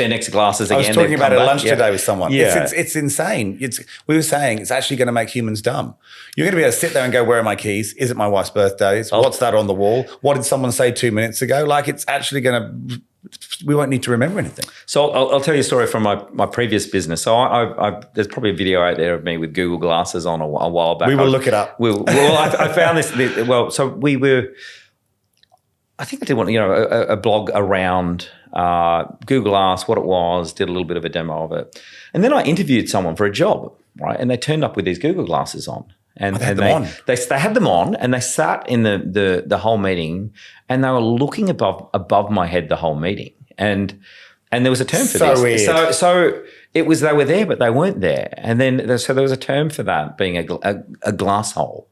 [SPEAKER 1] next glasses again.
[SPEAKER 2] I was talking about it at lunch today with someone.
[SPEAKER 1] Yeah.
[SPEAKER 2] It's insane. We were saying it's actually going to make humans dumb. You're going to be able to sit there and go, where are my keys? Is it my wife's birthday? What's that on the wall? What did someone say 2 minutes ago? Like, it's actually going to... We won't need to remember anything.
[SPEAKER 1] So I'll tell you a story from my previous business. So there's probably a video out there of me with Google glasses on a while back.
[SPEAKER 2] We will look it up.
[SPEAKER 1] I found this. Well, so we were. I think I did one, a blog around Google Glass, what it was, did a little bit of a demo of it, and then I interviewed someone for a job, right? And they turned up with these Google glasses on. And
[SPEAKER 2] they had them on.
[SPEAKER 1] They had them on, and they sat in the whole meeting, and they were looking above my head the whole meeting, and there was a term for this.
[SPEAKER 2] So weird.
[SPEAKER 1] So it was they were there, but they weren't there, and then there was a term for that, being a glass hole.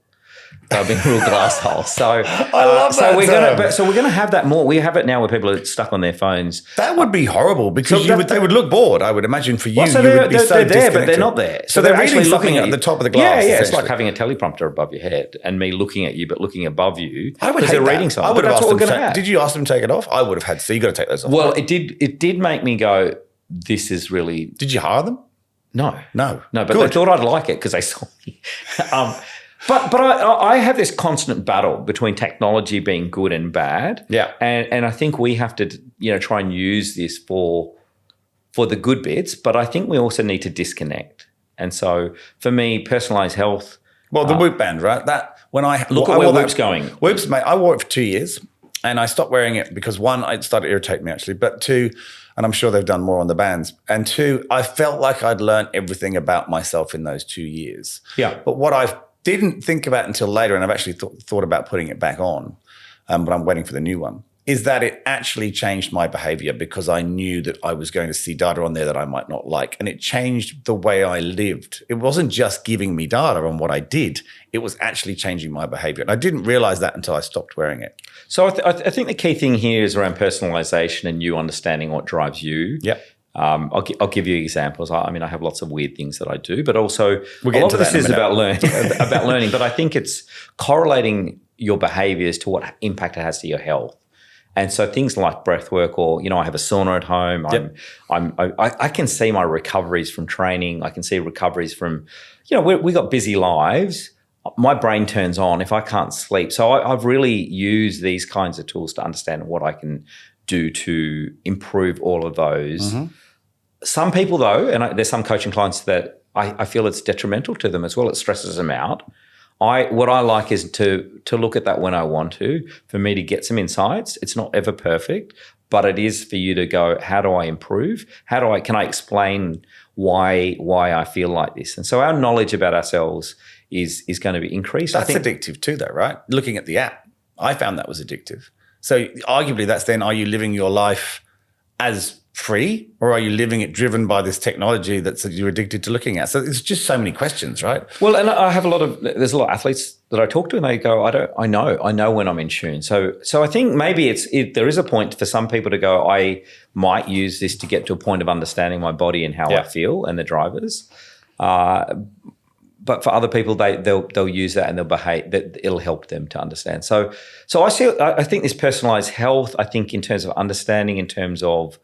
[SPEAKER 1] Being a real glass hole. So
[SPEAKER 2] I love that.
[SPEAKER 1] So we're gonna have that more. We have it now where people are stuck on their phones.
[SPEAKER 2] That would be horrible because they would look bored. I would imagine for you,
[SPEAKER 1] Well, so
[SPEAKER 2] you would be so
[SPEAKER 1] they're there, but
[SPEAKER 2] disconnected.
[SPEAKER 1] they're not there.
[SPEAKER 2] So they're reading something at the top of the glass.
[SPEAKER 1] Yeah. It's like having a teleprompter above your head and me looking at you, but looking above you.
[SPEAKER 2] I would hate
[SPEAKER 1] they're
[SPEAKER 2] that.
[SPEAKER 1] reading something.
[SPEAKER 2] I would have
[SPEAKER 1] That's
[SPEAKER 2] asked
[SPEAKER 1] what
[SPEAKER 2] them.
[SPEAKER 1] we're gonna have.
[SPEAKER 2] Did you ask them to take it off? I would have had. So you got to take those off.
[SPEAKER 1] Well, it did make me go, this is really.
[SPEAKER 2] Did you hire them?
[SPEAKER 1] No.
[SPEAKER 2] But
[SPEAKER 1] they thought I'd like it because they saw me. But I have this constant battle between technology being good and bad.
[SPEAKER 2] Yeah.
[SPEAKER 1] And I think we have to, try and use this for the good bits, but I think we also need to disconnect. And so for me, personalized health.
[SPEAKER 2] Well, the Whoop band, right? That when I
[SPEAKER 1] look at where Whoop's going.
[SPEAKER 2] Whoop's, mate, I wore it for 2 years and I stopped wearing it because one, it started to irritate me actually, but two, and I'm sure they've done more on the bands, and two, I felt like I'd learned everything about myself in those 2 years.
[SPEAKER 1] Yeah.
[SPEAKER 2] But what I didn't think about until later, and I've actually thought about putting it back on, but I'm waiting for the new one, is that it actually changed my behavior because I knew that I was going to see data on there that I might not like. And it changed the way I lived. It wasn't just giving me data on what I did. It was actually changing my behavior. And I didn't realize that until I stopped wearing it.
[SPEAKER 1] So I think the key thing here is around personalization and you understanding what drives you.
[SPEAKER 2] Yep.
[SPEAKER 1] I'll give you examples. I mean, I have lots of weird things that I do, but also
[SPEAKER 2] we'll
[SPEAKER 1] a lot of this is about learning. But I think it's correlating your behaviors to what impact it has to your health. And so things like breath work, or I have a sauna at home.
[SPEAKER 2] Yep.
[SPEAKER 1] I can see my recoveries from training. I can see recoveries from, we got busy lives. My brain turns on if I can't sleep. So I've really used these kinds of tools to understand what I can do to improve all of those. Mm-hmm. Some people, though, and there's some coaching clients that I feel it's detrimental to them as well. It stresses them out. What I like is to look at that when I want to, for me to get some insights. It's not ever perfect, but it is for you to go, how do I improve? Can I explain why I feel like this? And so our knowledge about ourselves is going to be increased.
[SPEAKER 2] That's addictive too, though, right? Looking at the app, I found that was addictive. So arguably that's then, are you living your life as free, or are you living it driven by this technology that you're addicted to looking at? So it's just so many questions, right?
[SPEAKER 1] Well, and I have there's a lot of athletes that I talk to, and they go, I know when I'm in tune. So I think maybe there is a point for some people to go, I might use this to get to a point of understanding my body and how I feel and the drivers. But for other people, they'll use that and they'll behave. That it'll help them to understand. So I think this personalized health. I think in terms of understanding, in terms of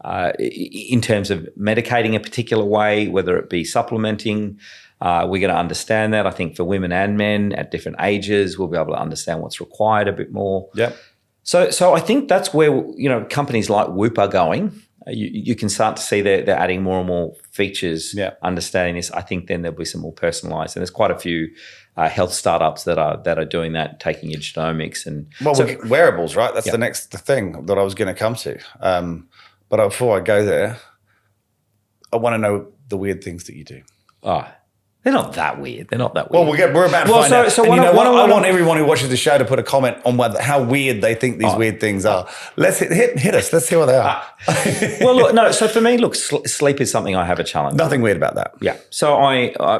[SPEAKER 1] medicating a particular way, whether it be supplementing, we're going to understand that. I think for women and men at different ages, we'll be able to understand what's required a bit more.
[SPEAKER 2] Yeah.
[SPEAKER 1] So I think that's where companies like Whoop are going. You can start to see they're adding more and more features, understanding this. I think then there'll be some more personalised. And there's quite a few health startups that are doing that, taking your genomics. And
[SPEAKER 2] wearables, right? That's the next thing that I was going to come to. But before I go there, I want to know the weird things that you do.
[SPEAKER 1] Oh, they're not that weird. They're not that
[SPEAKER 2] Well,
[SPEAKER 1] weird.
[SPEAKER 2] we're about to find out. So I want everyone who watches the show to put a comment on how weird they think these weird things are. Let's hit us. Let's see what they are.
[SPEAKER 1] Well, look, no. So for me, look, sleep is something I have a challenge.
[SPEAKER 2] Nothing weird about that.
[SPEAKER 1] Yeah. So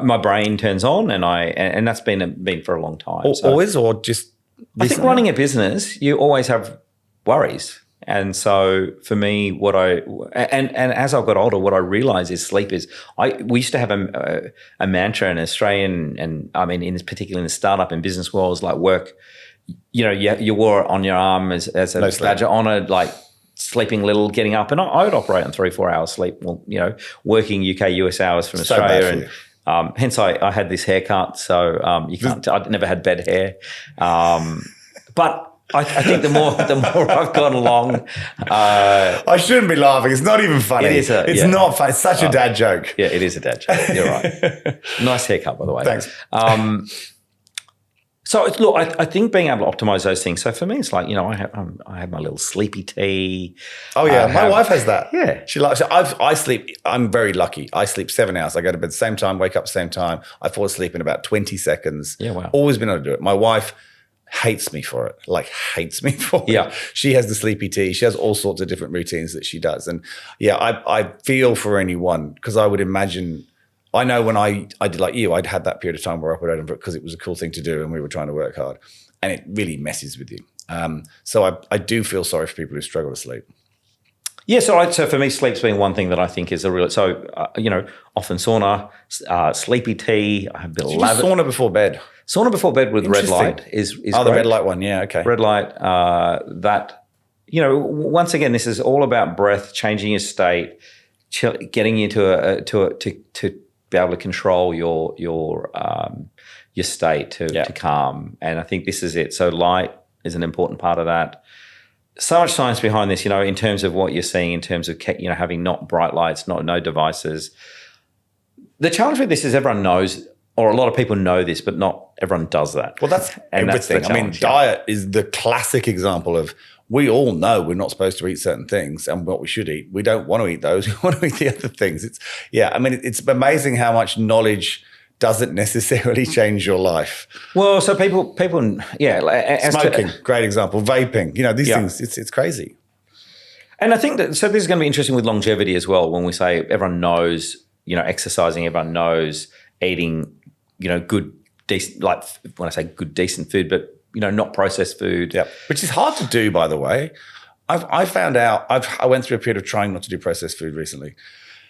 [SPEAKER 1] my brain turns on, and that's been for a long time.
[SPEAKER 2] Always, or just?
[SPEAKER 1] I think running a business, you always have worries. And so for me, and as I got older, what I realized is sleep is, we used to have a mantra in Australian, and I mean, particularly in the startup and business world, like work, you wore it on your arm as a badge of honor, like sleeping little, getting up. And I would operate on 3-4 hours sleep, working UK, US hours from Australia. And hence I had this haircut. So I never had bed hair. But I think the more I've gone along,
[SPEAKER 2] I shouldn't be laughing. It's not even funny.
[SPEAKER 1] It is
[SPEAKER 2] it's not funny. It's such a dad joke.
[SPEAKER 1] Yeah, it is a dad joke. You're right. Nice haircut, by the way.
[SPEAKER 2] Thanks.
[SPEAKER 1] So look, I think being able to optimize those things. So for me, it's like I have my little sleepy tea.
[SPEAKER 2] Oh yeah, my wife has that.
[SPEAKER 1] Yeah,
[SPEAKER 2] she likes it. I sleep. I'm very lucky. I sleep 7 hours. I go to bed the same time, wake up the same time. I fall asleep in about 20 seconds.
[SPEAKER 1] Yeah, wow.
[SPEAKER 2] Always been able to do it. My wife hates me for it, it. She has the sleepy tea. She has all sorts of different routines that she does. And I feel for anyone, because I would imagine, I know when I did like you, I'd had that period of time where I operated because it was a cool thing to do and we were trying to work hard, and it really messes with you. So I do feel sorry for people who struggle to sleep.
[SPEAKER 1] Yeah, so for me, sleep's been one thing that I think is a real. So often sauna, sleepy tea. I have a bit of
[SPEAKER 2] sauna before bed.
[SPEAKER 1] Sauna before bed with red light is
[SPEAKER 2] great.
[SPEAKER 1] The
[SPEAKER 2] red light one, yeah, okay.
[SPEAKER 1] Red light. That once again, this is all about breath, changing your state, getting you to be able to control your state to calm. And I think this is it. So light is an important part of that. So much science behind this, in terms of what you're seeing, in terms of having not bright lights, no devices. The challenge with this is everyone knows, or a lot of people know this, but not everyone does that.
[SPEAKER 2] Well, that's everything. I mean, diet is the classic example of, we all know we're not supposed to eat certain things and what we should eat. We don't want to eat those. We want to eat the other things. It's amazing how much knowledge doesn't necessarily change your life.
[SPEAKER 1] Well, so people,
[SPEAKER 2] smoking, great example. Vaping, these things. It's crazy.
[SPEAKER 1] And I think that, so this is going to be interesting with longevity as well. When we say everyone knows, exercising, everyone knows eating, good, decent. Like when I say good, decent food, but not processed food.
[SPEAKER 2] Yeah, which is hard to do, by the way. I found out. I went through a period of trying not to do processed food recently.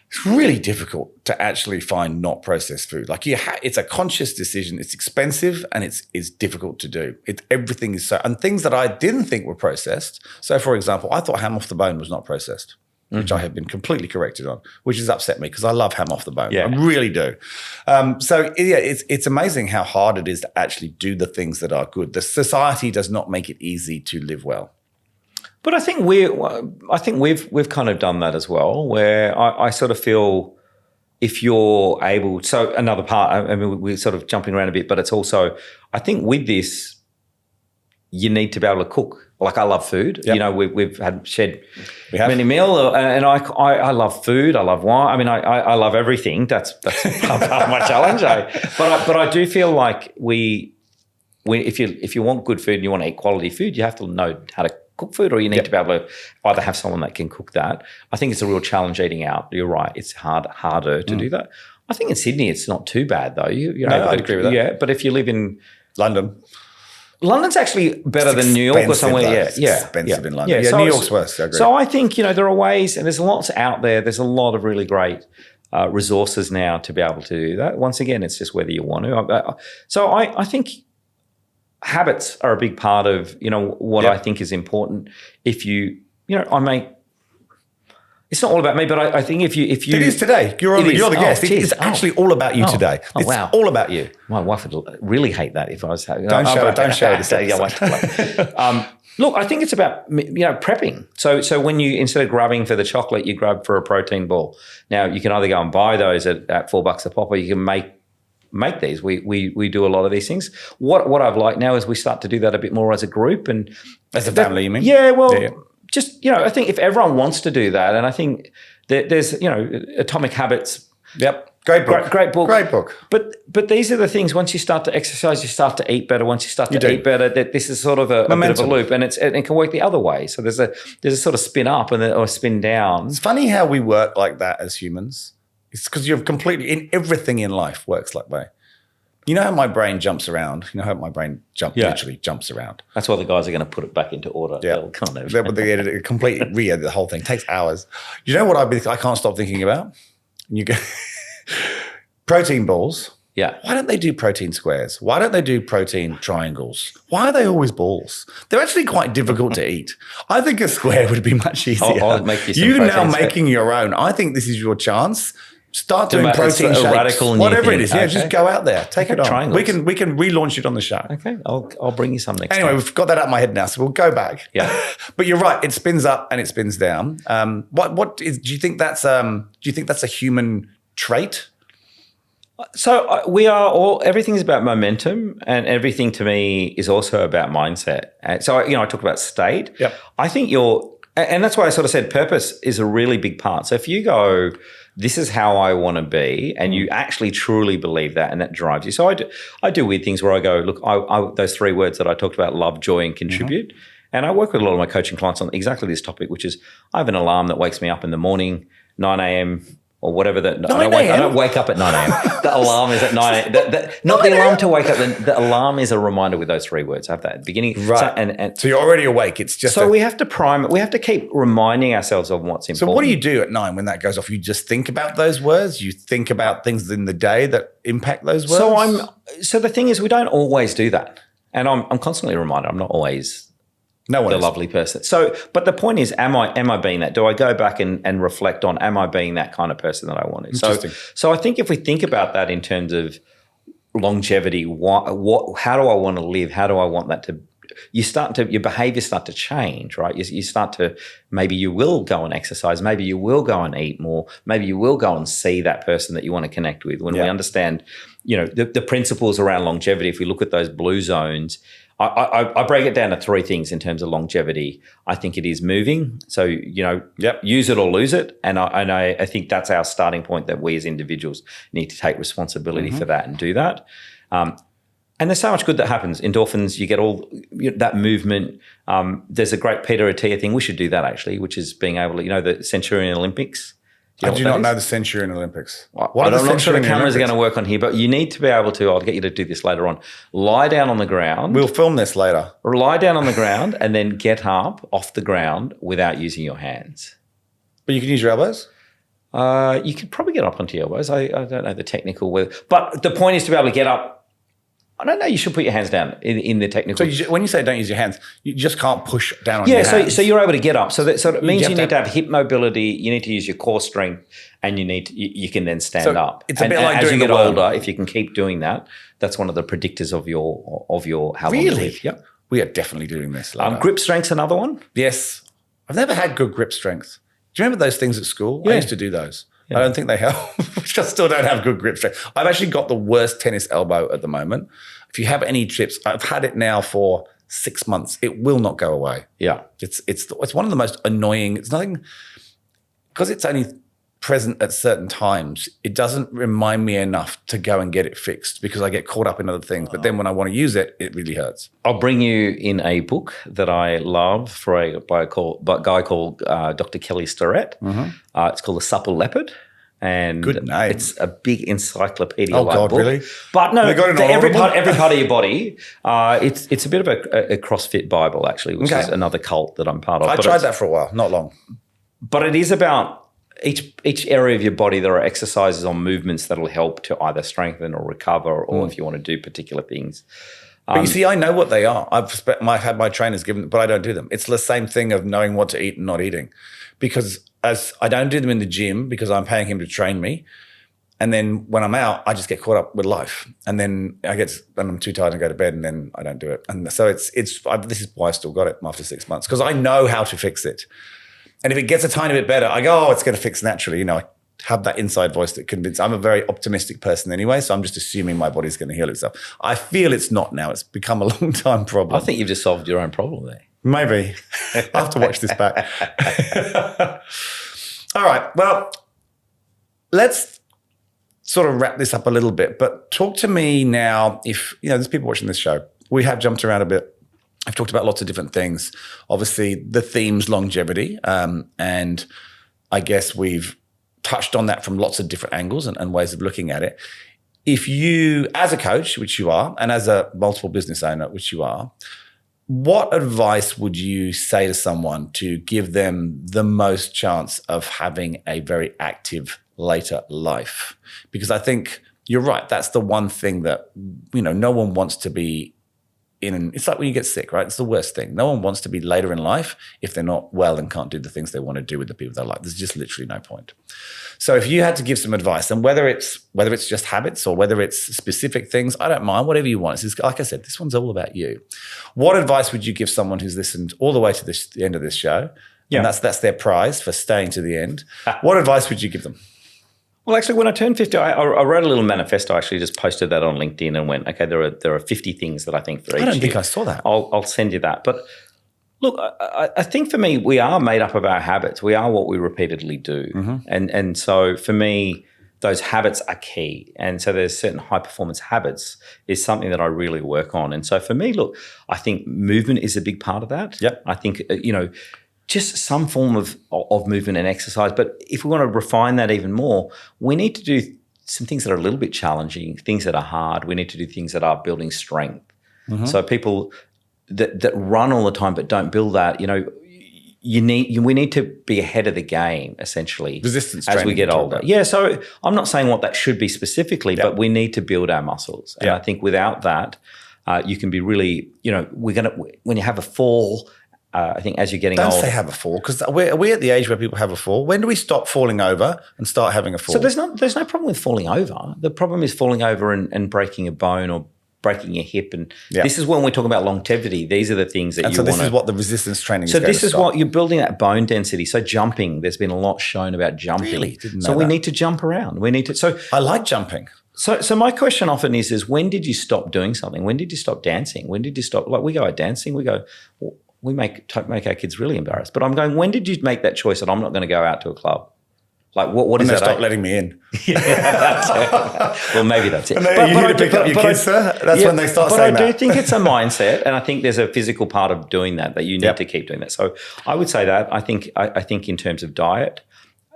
[SPEAKER 2] It's really difficult to actually find not processed food. Like it's a conscious decision. It's expensive and it's difficult to do. Everything is and things that I didn't think were processed. So, for example, I thought ham off the bone was not processed, which I have been completely corrected on, which has upset me because I love ham off the bone. Yeah. I really do. It's amazing how hard it is to actually do the things that are good. The society does not make it easy to live well.
[SPEAKER 1] But I think we've kind of done that as well, where I sort of feel if you're able. So another part, I mean, we're sort of jumping around a bit, but it's also, I think with this, you need to be able to cook. Like I love food. Yep. We've had many meal, and I love food. I love wine. I mean, I love everything. That's part of my challenge. But I do feel like if you want good food and you want to eat quality food, you have to know how to cook food, or you need to be able to either have someone that can cook that. I think it's a real challenge eating out. You're right. It's harder to do that. I think in Sydney it's not too bad though.
[SPEAKER 2] I'd agree with that.
[SPEAKER 1] Yeah, but if you live in
[SPEAKER 2] London's
[SPEAKER 1] actually better than New York or somewhere.
[SPEAKER 2] It's expensive in London.
[SPEAKER 1] So
[SPEAKER 2] New York's worse. I agree.
[SPEAKER 1] So I think, there are ways, and there's lots out there. There's a lot of really great resources now to be able to do that. Once again, it's just whether you want to. So I think habits are a big part of, what I think is important. If it's not all about me, but I think if you
[SPEAKER 2] it is today. You're the guest. It's actually all about you today. It's
[SPEAKER 1] wow.
[SPEAKER 2] all about you.
[SPEAKER 1] My wife would really hate that if I was.
[SPEAKER 2] Don't show this.
[SPEAKER 1] Look, I think it's about prepping. So when you, instead of grabbing for the chocolate, you grab for a protein ball. Now you can either go and buy those at $4 a pop, or you can make these. We do a lot of these things. What I've liked now is we start to do that a bit more as a group and
[SPEAKER 2] as a family. You mean?
[SPEAKER 1] Yeah. Well. Yeah. Just, I think if everyone wants to do that, and I think there's, Atomic Habits.
[SPEAKER 2] Yep. Great book.
[SPEAKER 1] Great book.
[SPEAKER 2] Great book.
[SPEAKER 1] But these are the things, once you start to exercise, you start to eat better. Once you start to eat better, that this is sort of a bit of a loop, and it can work the other way. So there's a sort of spin up or spin down.
[SPEAKER 2] It's funny how we work like that as humans. It's because you're completely, in everything in life works like that. You know how my brain jumps around? You know how my brain literally jumps around?
[SPEAKER 1] That's why the guys are going to put it back into order.
[SPEAKER 2] Yeah.
[SPEAKER 1] They'll kind of.
[SPEAKER 2] They edit it completely, re-edit the whole thing. It takes hours. You know what I can't stop thinking about? You go protein balls.
[SPEAKER 1] Yeah.
[SPEAKER 2] Why don't they do protein squares? Why don't they do protein triangles? Why are they always balls? They're actually quite difficult to eat. I think a square would be much easier.
[SPEAKER 1] I'll make you some
[SPEAKER 2] You're now
[SPEAKER 1] protein
[SPEAKER 2] making your own. I think this is your chance. Start doing protein shakes,
[SPEAKER 1] radical
[SPEAKER 2] whatever it is. Yeah, just go out there, take it on.
[SPEAKER 1] Triangles.
[SPEAKER 2] We can relaunch it on the show.
[SPEAKER 1] Okay, I'll bring you some next
[SPEAKER 2] Anyway,
[SPEAKER 1] time.
[SPEAKER 2] we've got that out of my head now, so we'll go back.
[SPEAKER 1] Yeah,
[SPEAKER 2] but you're right. It spins up and it spins down. Do you think that's a human trait?
[SPEAKER 1] So we are all. Everything is about momentum, and everything to me is also about mindset. And so I talk about state.
[SPEAKER 2] Yep.
[SPEAKER 1] I think and that's why I sort of said purpose is a really big part. So if you go, this is how I want to be, and you actually truly believe that, and that drives you. So I do weird things where I go, look, I those 3 words that I talked about, love, joy, and contribute. Mm-hmm. And I work with a lot of my coaching clients on exactly this topic, which is I have an alarm that wakes me up in the morning, 9 a.m. or whatever. I don't wake up at 9 a.m. The alarm is at 9 a.m. Not the alarm to wake up. The alarm is a reminder with those 3 words. I have that at the beginning.
[SPEAKER 2] Right. So you're already awake. It's just
[SPEAKER 1] we have to prime it. We have to keep reminding ourselves of what's important.
[SPEAKER 2] So what do you do at 9 when that goes off? You just think about those words? You think about things in the day that impact those words?
[SPEAKER 1] So the thing is, we don't always do that. And I'm constantly reminded. I'm not always the lovely person. So, but the point is, am I being that? Do I go back and reflect on, am I being that kind of person that I want to? So I think if we think about that in terms of longevity, how do I want to live? How do I want that to? Your behaviors start to change, right? You start to, maybe you will go and exercise, maybe you will go and eat more, maybe you will go and see that person that you want to connect with. When we understand, the principles around longevity, if we look at those blue zones, I break it down to 3 things in terms of longevity. I think it is moving. So, use it or lose it. And I think that's our starting point, that we as individuals need to take responsibility for that and do that. And there's so much good that happens. Endorphins, you get all that movement. There's a great Peter Attia thing. We should do that actually, which is being able to, the Centenarian Olympics.
[SPEAKER 2] I do not know the Centenarian Olympics.
[SPEAKER 1] I'm not sure the cameras are going to work on here, but you need to be able to, I'll get you to do this later on, lie down on the ground.
[SPEAKER 2] We'll film this later.
[SPEAKER 1] Or lie down on the ground and then get up off the ground without using your hands.
[SPEAKER 2] But you can use your elbows?
[SPEAKER 1] You could probably get up onto your elbows. I don't know the technical word. But the point is to be able to get up. I don't know. You should put your hands down in the technical.
[SPEAKER 2] So when you say don't use your hands, you just can't push down on your hands.
[SPEAKER 1] So you're able to get up. So it means you need to have hip mobility. You need to use your core strength, and you can then stand up.
[SPEAKER 2] It's a bit like
[SPEAKER 1] as
[SPEAKER 2] doing
[SPEAKER 1] you get
[SPEAKER 2] the
[SPEAKER 1] older, if you can keep doing that, that's one of the predictors of your how long you live. Yep.
[SPEAKER 2] We are definitely doing this.
[SPEAKER 1] Grip strength's another one.
[SPEAKER 2] Yes, I've never had good grip strength. Do you remember those things at school?
[SPEAKER 1] Yeah.
[SPEAKER 2] I used to do those. Yeah. I don't think they help. I still don't have good grip strength. I've actually got the worst tennis elbow at the moment. If you have any tips, I've had it now for 6 months. It will not go away.
[SPEAKER 1] Yeah.
[SPEAKER 2] It's one of the most annoying. It's nothing, because it's only present at certain times, it doesn't remind me enough to go and get it fixed because I get caught up in other things. But then when I want to use it, it really hurts.
[SPEAKER 1] I'll bring you in a book that I love by a guy called Dr. Kelly Starrett. It's called The Supple Leopard. And
[SPEAKER 2] Good name.
[SPEAKER 1] It's a big encyclopedia.
[SPEAKER 2] Oh, God,
[SPEAKER 1] book.
[SPEAKER 2] really?
[SPEAKER 1] But no,
[SPEAKER 2] They got it
[SPEAKER 1] for
[SPEAKER 2] on
[SPEAKER 1] every
[SPEAKER 2] Audible?
[SPEAKER 1] part of your body, it's a bit of a CrossFit Bible, actually, which is another cult that I'm part of.
[SPEAKER 2] I tried that for a while, not long.
[SPEAKER 1] But it is about each area of your body. There are exercises or movements that will help to either strengthen or recover, or if you want to do particular things.
[SPEAKER 2] But you see, I know what they are. I've had my trainers given, but I don't do them. It's the same thing of knowing what to eat and not eating, because as I don't do them in the gym because I'm paying him to train me. And then when I'm out, I just get caught up with life. And then I'm too tired to go to bed, and then I don't do it. And so this is why I still got it after 6 months, because I know how to fix it. And if it gets a tiny bit better, I go, oh, it's going to fix naturally. I have that inside voice that convinces. I'm a very optimistic person anyway, so I'm just assuming my body's going to heal itself. I feel it's not now. It's become a long time problem.
[SPEAKER 1] I think you've just solved your own problem there.
[SPEAKER 2] Maybe. I'll have to watch this back. All right. Well, let's sort of wrap this up a little bit, but talk to me now. If, there's people watching this show, we have jumped around a bit. I've talked about lots of different things. Obviously, the theme's longevity. And I guess we've touched on that from lots of different angles and ways of looking at it. If you, as a coach, which you are, and as a multiple business owner, which you are, what advice would you say to someone to give them the most chance of having a very active later life? Because I think you're right. That's the one thing that, no one wants to be it's like when you get sick, right? It's the worst thing. No one wants to be later in life if they're not well and can't do the things they want to do with the people they like. There's just literally no point. So if you had to give some advice, and whether it's just habits or whether it's specific things, I don't mind, whatever you want. It's just, like I said, this one's all about you. What advice would you give someone who's listened all the way to the end of this show? Yeah. And that's their prize for staying to the end. What advice would you give them?
[SPEAKER 1] Well, actually, when I turned 50, I wrote a little manifesto. I actually just posted that on LinkedIn and went, okay, there are 50 things that I think for each year.
[SPEAKER 2] I don't think I saw that.
[SPEAKER 1] I'll send you that. But look, I think for me, we are made up of our habits. We are what we repeatedly do. And so for me, those habits are key. And so there's certain high performance habits is something that I really work on. And so for me, look, I think movement is a big part of that.
[SPEAKER 2] Yep.
[SPEAKER 1] I think, just some form of movement and exercise. But if we want to refine that even more, we need to do some things that are a little bit challenging, things that are hard. We need to do things that are building strength. So people that run all the time but don't build that, we need to be ahead of the game, essentially,
[SPEAKER 2] resistance
[SPEAKER 1] as we get older. Yeah, so I'm not saying what that should be specifically,
[SPEAKER 2] Yep.
[SPEAKER 1] but we need to build our muscles. And I think without that, you can be really, when you have a fall, I think as you're getting older.
[SPEAKER 2] Don't say have a fall, because are we at the age where people have a fall? When do we stop falling over and start having a fall?
[SPEAKER 1] So there's no problem with falling over. The problem is falling over and breaking a bone or breaking your hip. And this is when we talk about longevity. These are the things that
[SPEAKER 2] this is what the resistance training is.
[SPEAKER 1] So this is what you're building, that bone density. So jumping, there's been a lot shown about jumping.
[SPEAKER 2] Really? Didn't know
[SPEAKER 1] so we
[SPEAKER 2] that.
[SPEAKER 1] need to jump around. We need to. So
[SPEAKER 2] I like jumping.
[SPEAKER 1] So my question often is when did you stop doing something? When did you stop dancing? When did you stop? Like we go out dancing, we make our kids really embarrassed. But I'm going, when did you make that choice that I'm not going to go out to a club? Like what is that?
[SPEAKER 2] Stop letting me in.
[SPEAKER 1] Well, maybe that's it.
[SPEAKER 2] And you need to pick up your kids, sir. That's when they start saying that.
[SPEAKER 1] But I do think it's a mindset, and I think there's a physical part of doing that you need to keep doing that. So I would say that. I think in terms of diet,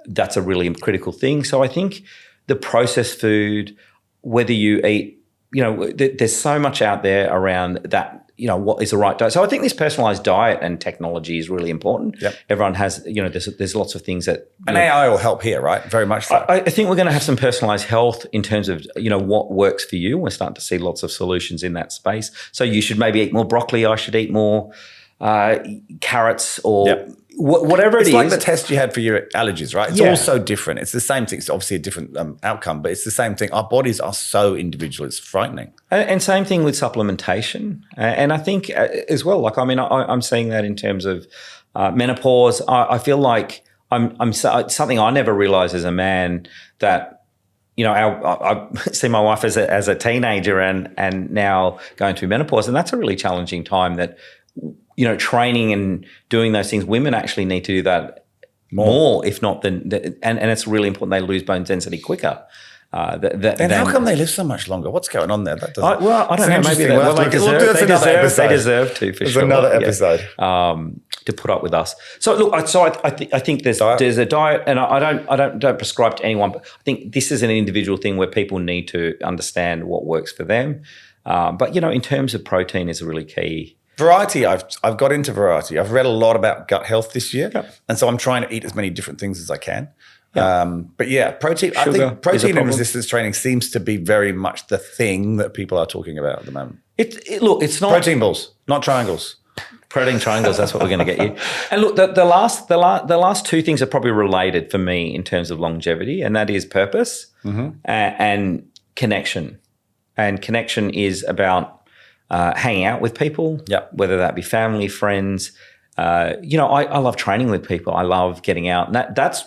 [SPEAKER 1] that's a really critical thing. So I think the processed food, whether you eat, there's so much out there around that. What is the right diet? So I think this personalized diet and technology is really important.
[SPEAKER 2] Yep.
[SPEAKER 1] Everyone has, there's lots of things that...
[SPEAKER 2] And AI will help here, right? Very much so.
[SPEAKER 1] I think we're going to have some personalized health in terms of, what works for you. We're starting to see lots of solutions in that space. So you should maybe eat more broccoli. I should eat more carrots or... Whatever it is.
[SPEAKER 2] It's like the test you had for your allergies, right? It's all so different. It's the same thing. It's obviously a different outcome, but it's the same thing. Our bodies are so individual. It's frightening.
[SPEAKER 1] And same thing with supplementation. And I think as well, I'm seeing that in terms of menopause. I feel like I'm something I never realized as a man that, I see my wife as a teenager and now going through menopause. And that's a really challenging time that, training and doing those things, women actually need to do that more if not than, and it's really important they lose bone density quicker.
[SPEAKER 2] Then how come they live so much longer? What's going on there? That doesn't,
[SPEAKER 1] I don't know. Maybe they deserve to for sure.
[SPEAKER 2] Another episode
[SPEAKER 1] to put up with us. So look, I think there's a diet, and I don't prescribe to anyone, but I think this is an individual thing where people need to understand what works for them. But in terms of protein is a really key.
[SPEAKER 2] Variety. I've got into variety. I've read a lot about gut health this year, and so I'm trying to eat as many different things as I can. But yeah, protein. I think protein and resistance training seems to be very much the thing that people are talking about at the moment.
[SPEAKER 1] It's not
[SPEAKER 2] protein balls, not triangles.
[SPEAKER 1] Protein triangles. That's what we're going to get you. And look, the last two things are probably related for me in terms of longevity, and that is purpose and connection. And connection is about hanging out with people, whether that be family, friends. I love training with people. I love getting out, and that's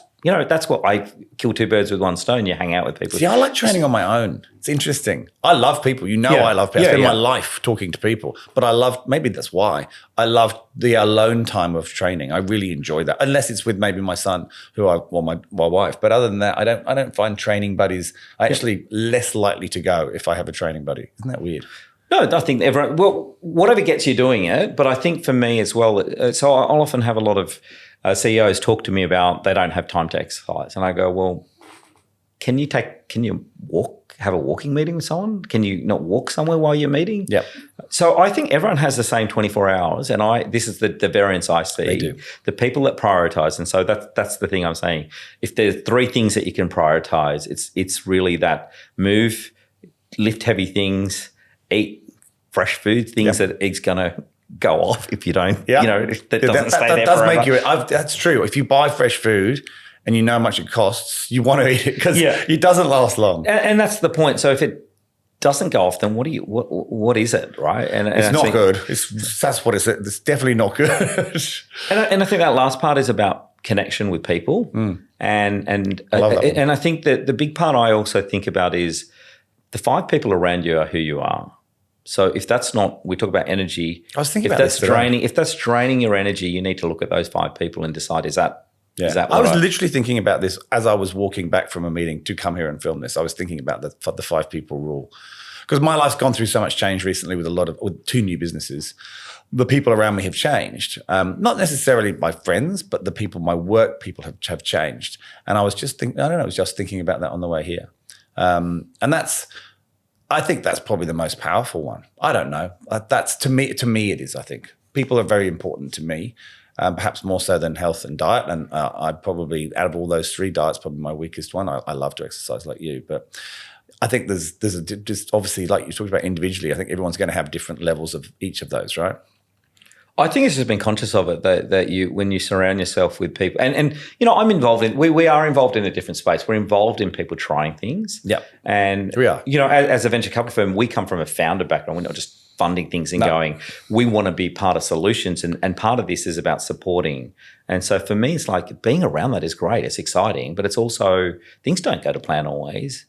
[SPEAKER 1] what I kill two birds with one stone. You hang out with people.
[SPEAKER 2] See, I like training on my own. It's interesting. I love people. I love people. I spend my life talking to people. But maybe that's why, I love the alone time of training. I really enjoy that. Unless it's with maybe my son, my wife. But other than that, I don't find training buddies actually less likely to go if I have a training buddy. Isn't that weird?
[SPEAKER 1] No, I think whatever gets you doing it. But I think for me as well, so I'll often have a lot of CEOs talk to me about they don't have time to exercise. And I go, well, can you have a walking meeting with someone? Can you not walk somewhere while you're meeting?
[SPEAKER 2] Yeah.
[SPEAKER 1] So I think everyone has the same 24 hours. And this is the variance I see.
[SPEAKER 2] They do.
[SPEAKER 1] The people that prioritize. And so that's the thing I'm saying. If there's three things that you can prioritize, it's really that: move, lift heavy things, eat fresh food, things that it's going to go off if you don't, if that doesn't stay there
[SPEAKER 2] does
[SPEAKER 1] forever.
[SPEAKER 2] make you, that's true. If you buy fresh food and you know how much it costs, you want to eat it because it doesn't last long.
[SPEAKER 1] And that's the point. So if it doesn't go off, then what is it, right? And
[SPEAKER 2] it's not good. That's what it's definitely not good.
[SPEAKER 1] and I think that last part is about connection with people. And I think that the big part I also think about is the 5 people around you are who you are. So if that's not, we talk about energy.
[SPEAKER 2] I was thinking
[SPEAKER 1] if
[SPEAKER 2] about
[SPEAKER 1] that's
[SPEAKER 2] this
[SPEAKER 1] draining. If that's draining your energy, you need to look at those 5 people and decide is that what
[SPEAKER 2] I was literally thinking about this as I was walking back from a meeting to come here and film this. I was thinking about the 5 people rule because my life's gone through so much change recently with 2 new businesses. The people around me have changed, not necessarily my friends, but the people, my work people have changed. And I was just thinking, I was just thinking about that on the way here, and I think that's probably the most powerful one. I don't know. That's to me it is. I think people are very important to me, perhaps more so than health and diet. And I probably, out of all those 3, diet's probably my weakest one. I love to exercise like you, but I think there's just obviously, like you talked about individually, I think everyone's going to have different levels of each of those, right?
[SPEAKER 1] I think it's just being conscious of it that you, when you surround yourself with people, and I'm involved in. We are involved in a different space. We're involved in people trying things.
[SPEAKER 2] Yeah,
[SPEAKER 1] and
[SPEAKER 2] we are.
[SPEAKER 1] As a venture capital firm, we come from a founder background. We're not just funding things and going. We want to be part of solutions, and part of this is about supporting. And so for me, it's like being around that is great. It's exciting, but it's also things don't go to plan always.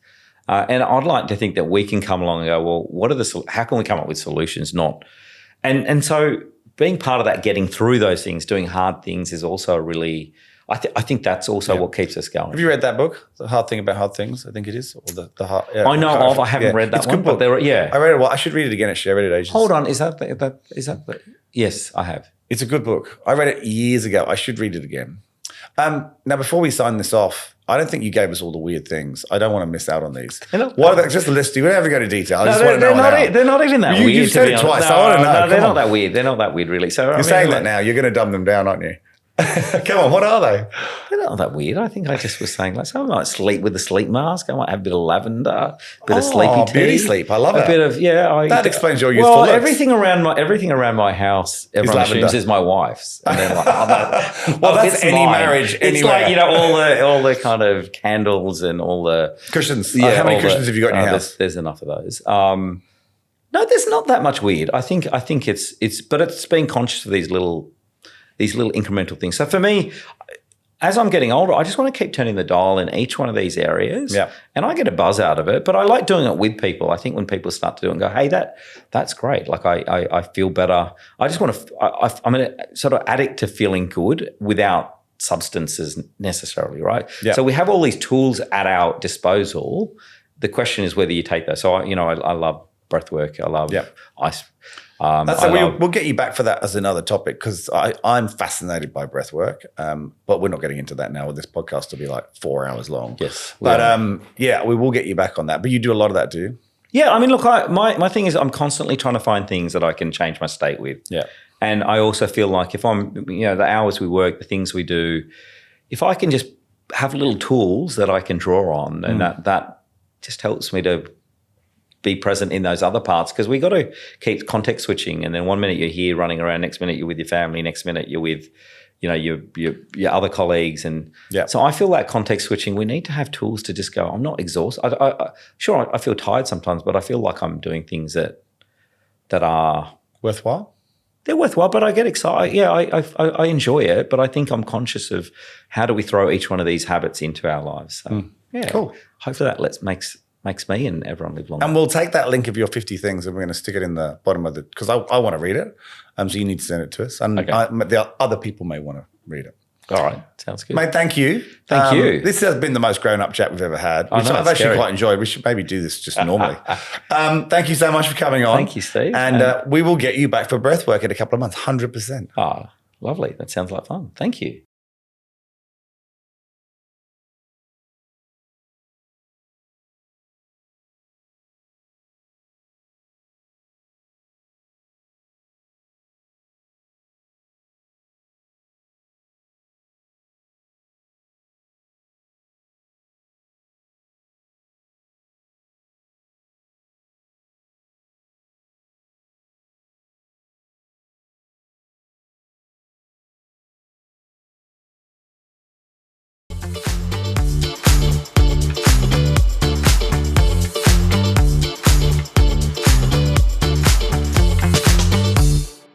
[SPEAKER 1] And I'd like to think that we can come along and go, well, how can we come up with solutions? And so. Being part of that, getting through those things, doing hard things is also really, I think that's also what keeps us going.
[SPEAKER 2] Have you read that book, The Hard Thing About Hard Things, I think it is? Or the hard,
[SPEAKER 1] I know of, I haven't read that
[SPEAKER 2] it's
[SPEAKER 1] one.
[SPEAKER 2] Good book.
[SPEAKER 1] But
[SPEAKER 2] I read it, I should read it again actually. I read it ages.
[SPEAKER 1] Hold on, is that yes, I have.
[SPEAKER 2] It's a good book. I read it years ago. I should read it again. Now, before we sign this off, I don't think you gave us all the weird things. I don't want to miss out on these. What are they? Just a list. You don't have to go into detail. I just want to know.
[SPEAKER 1] They're not even that weird.
[SPEAKER 2] You said it twice.
[SPEAKER 1] No,
[SPEAKER 2] I want to know.
[SPEAKER 1] No, they're not that weird. They're not that weird, really. So
[SPEAKER 2] you're saying that now. You're going to dumb them down, aren't you? Come on, what are they?
[SPEAKER 1] They're not that weird. I think I just was saying, I might sleep with a sleep mask. I might have a bit of lavender, a bit of sleepy tea.
[SPEAKER 2] Beauty sleep. I love it.
[SPEAKER 1] A bit of, that
[SPEAKER 2] explains your useful looks.
[SPEAKER 1] everything around my house, everyone assumes is my wife's. And then
[SPEAKER 2] that's any mine. Marriage anywhere.
[SPEAKER 1] It's like, all the kind of candles and all the
[SPEAKER 2] cushions. How many cushions have you got in your house?
[SPEAKER 1] There's enough of those. No, there's not that much weird. I think but it's being conscious of these little incremental things. So for me, as I'm getting older, I just want to keep turning the dial in each one of these areas.
[SPEAKER 2] Yeah.
[SPEAKER 1] And I get a buzz out of it, but I like doing it with people. I think when people start to do it and go, hey, that's great. Like I feel better. I just want to, I'm a sort of addict to feeling good without substances necessarily, right?
[SPEAKER 2] Yeah.
[SPEAKER 1] So we have all these tools at our disposal. The question is whether you take those. So I love breath work. I love ice.
[SPEAKER 2] We'll get you back for that as another topic because I'm fascinated by breath work, but we're not getting into that now. This podcast will be like 4 hours long.
[SPEAKER 1] Yes.
[SPEAKER 2] But we will get you back on that. But you do a lot of that, do you?
[SPEAKER 1] Yeah. I mean, look, my thing is I'm constantly trying to find things that I can change my state with.
[SPEAKER 2] Yeah.
[SPEAKER 1] And I also feel like if I'm, the hours we work, the things we do, if I can just have little tools that I can draw on, and that just helps me to be present in those other parts, because we got to keep context switching. And then 1 minute you're here running around, next minute you're with your family, next minute you're with, your other colleagues. And so I feel that context switching, we need to have tools to just go, I'm not exhausted. I feel tired sometimes, but I feel like I'm doing things that are
[SPEAKER 2] worthwhile.
[SPEAKER 1] They're worthwhile, but I get excited. Yeah, I enjoy it, but I think I'm conscious of how do we throw each one of these habits into our lives. So,
[SPEAKER 2] cool.
[SPEAKER 1] Hopefully that makes me and everyone live longer.
[SPEAKER 2] And we'll take that link of your 50 things and we're going to stick it in the bottom of because I want to read it. So you need to send it to us. And the other people may want to read it.
[SPEAKER 1] All right. Sounds good.
[SPEAKER 2] Mate, thank you.
[SPEAKER 1] Thank you.
[SPEAKER 2] This has been the most grown-up chat we've ever had, which I've actually quite enjoyed. We should maybe do this just normally. Thank you so much for coming on.
[SPEAKER 1] Thank you, Steve.
[SPEAKER 2] And we will get you back for breathwork in a couple of months, 100%.
[SPEAKER 1] Lovely. That sounds like fun. Thank you.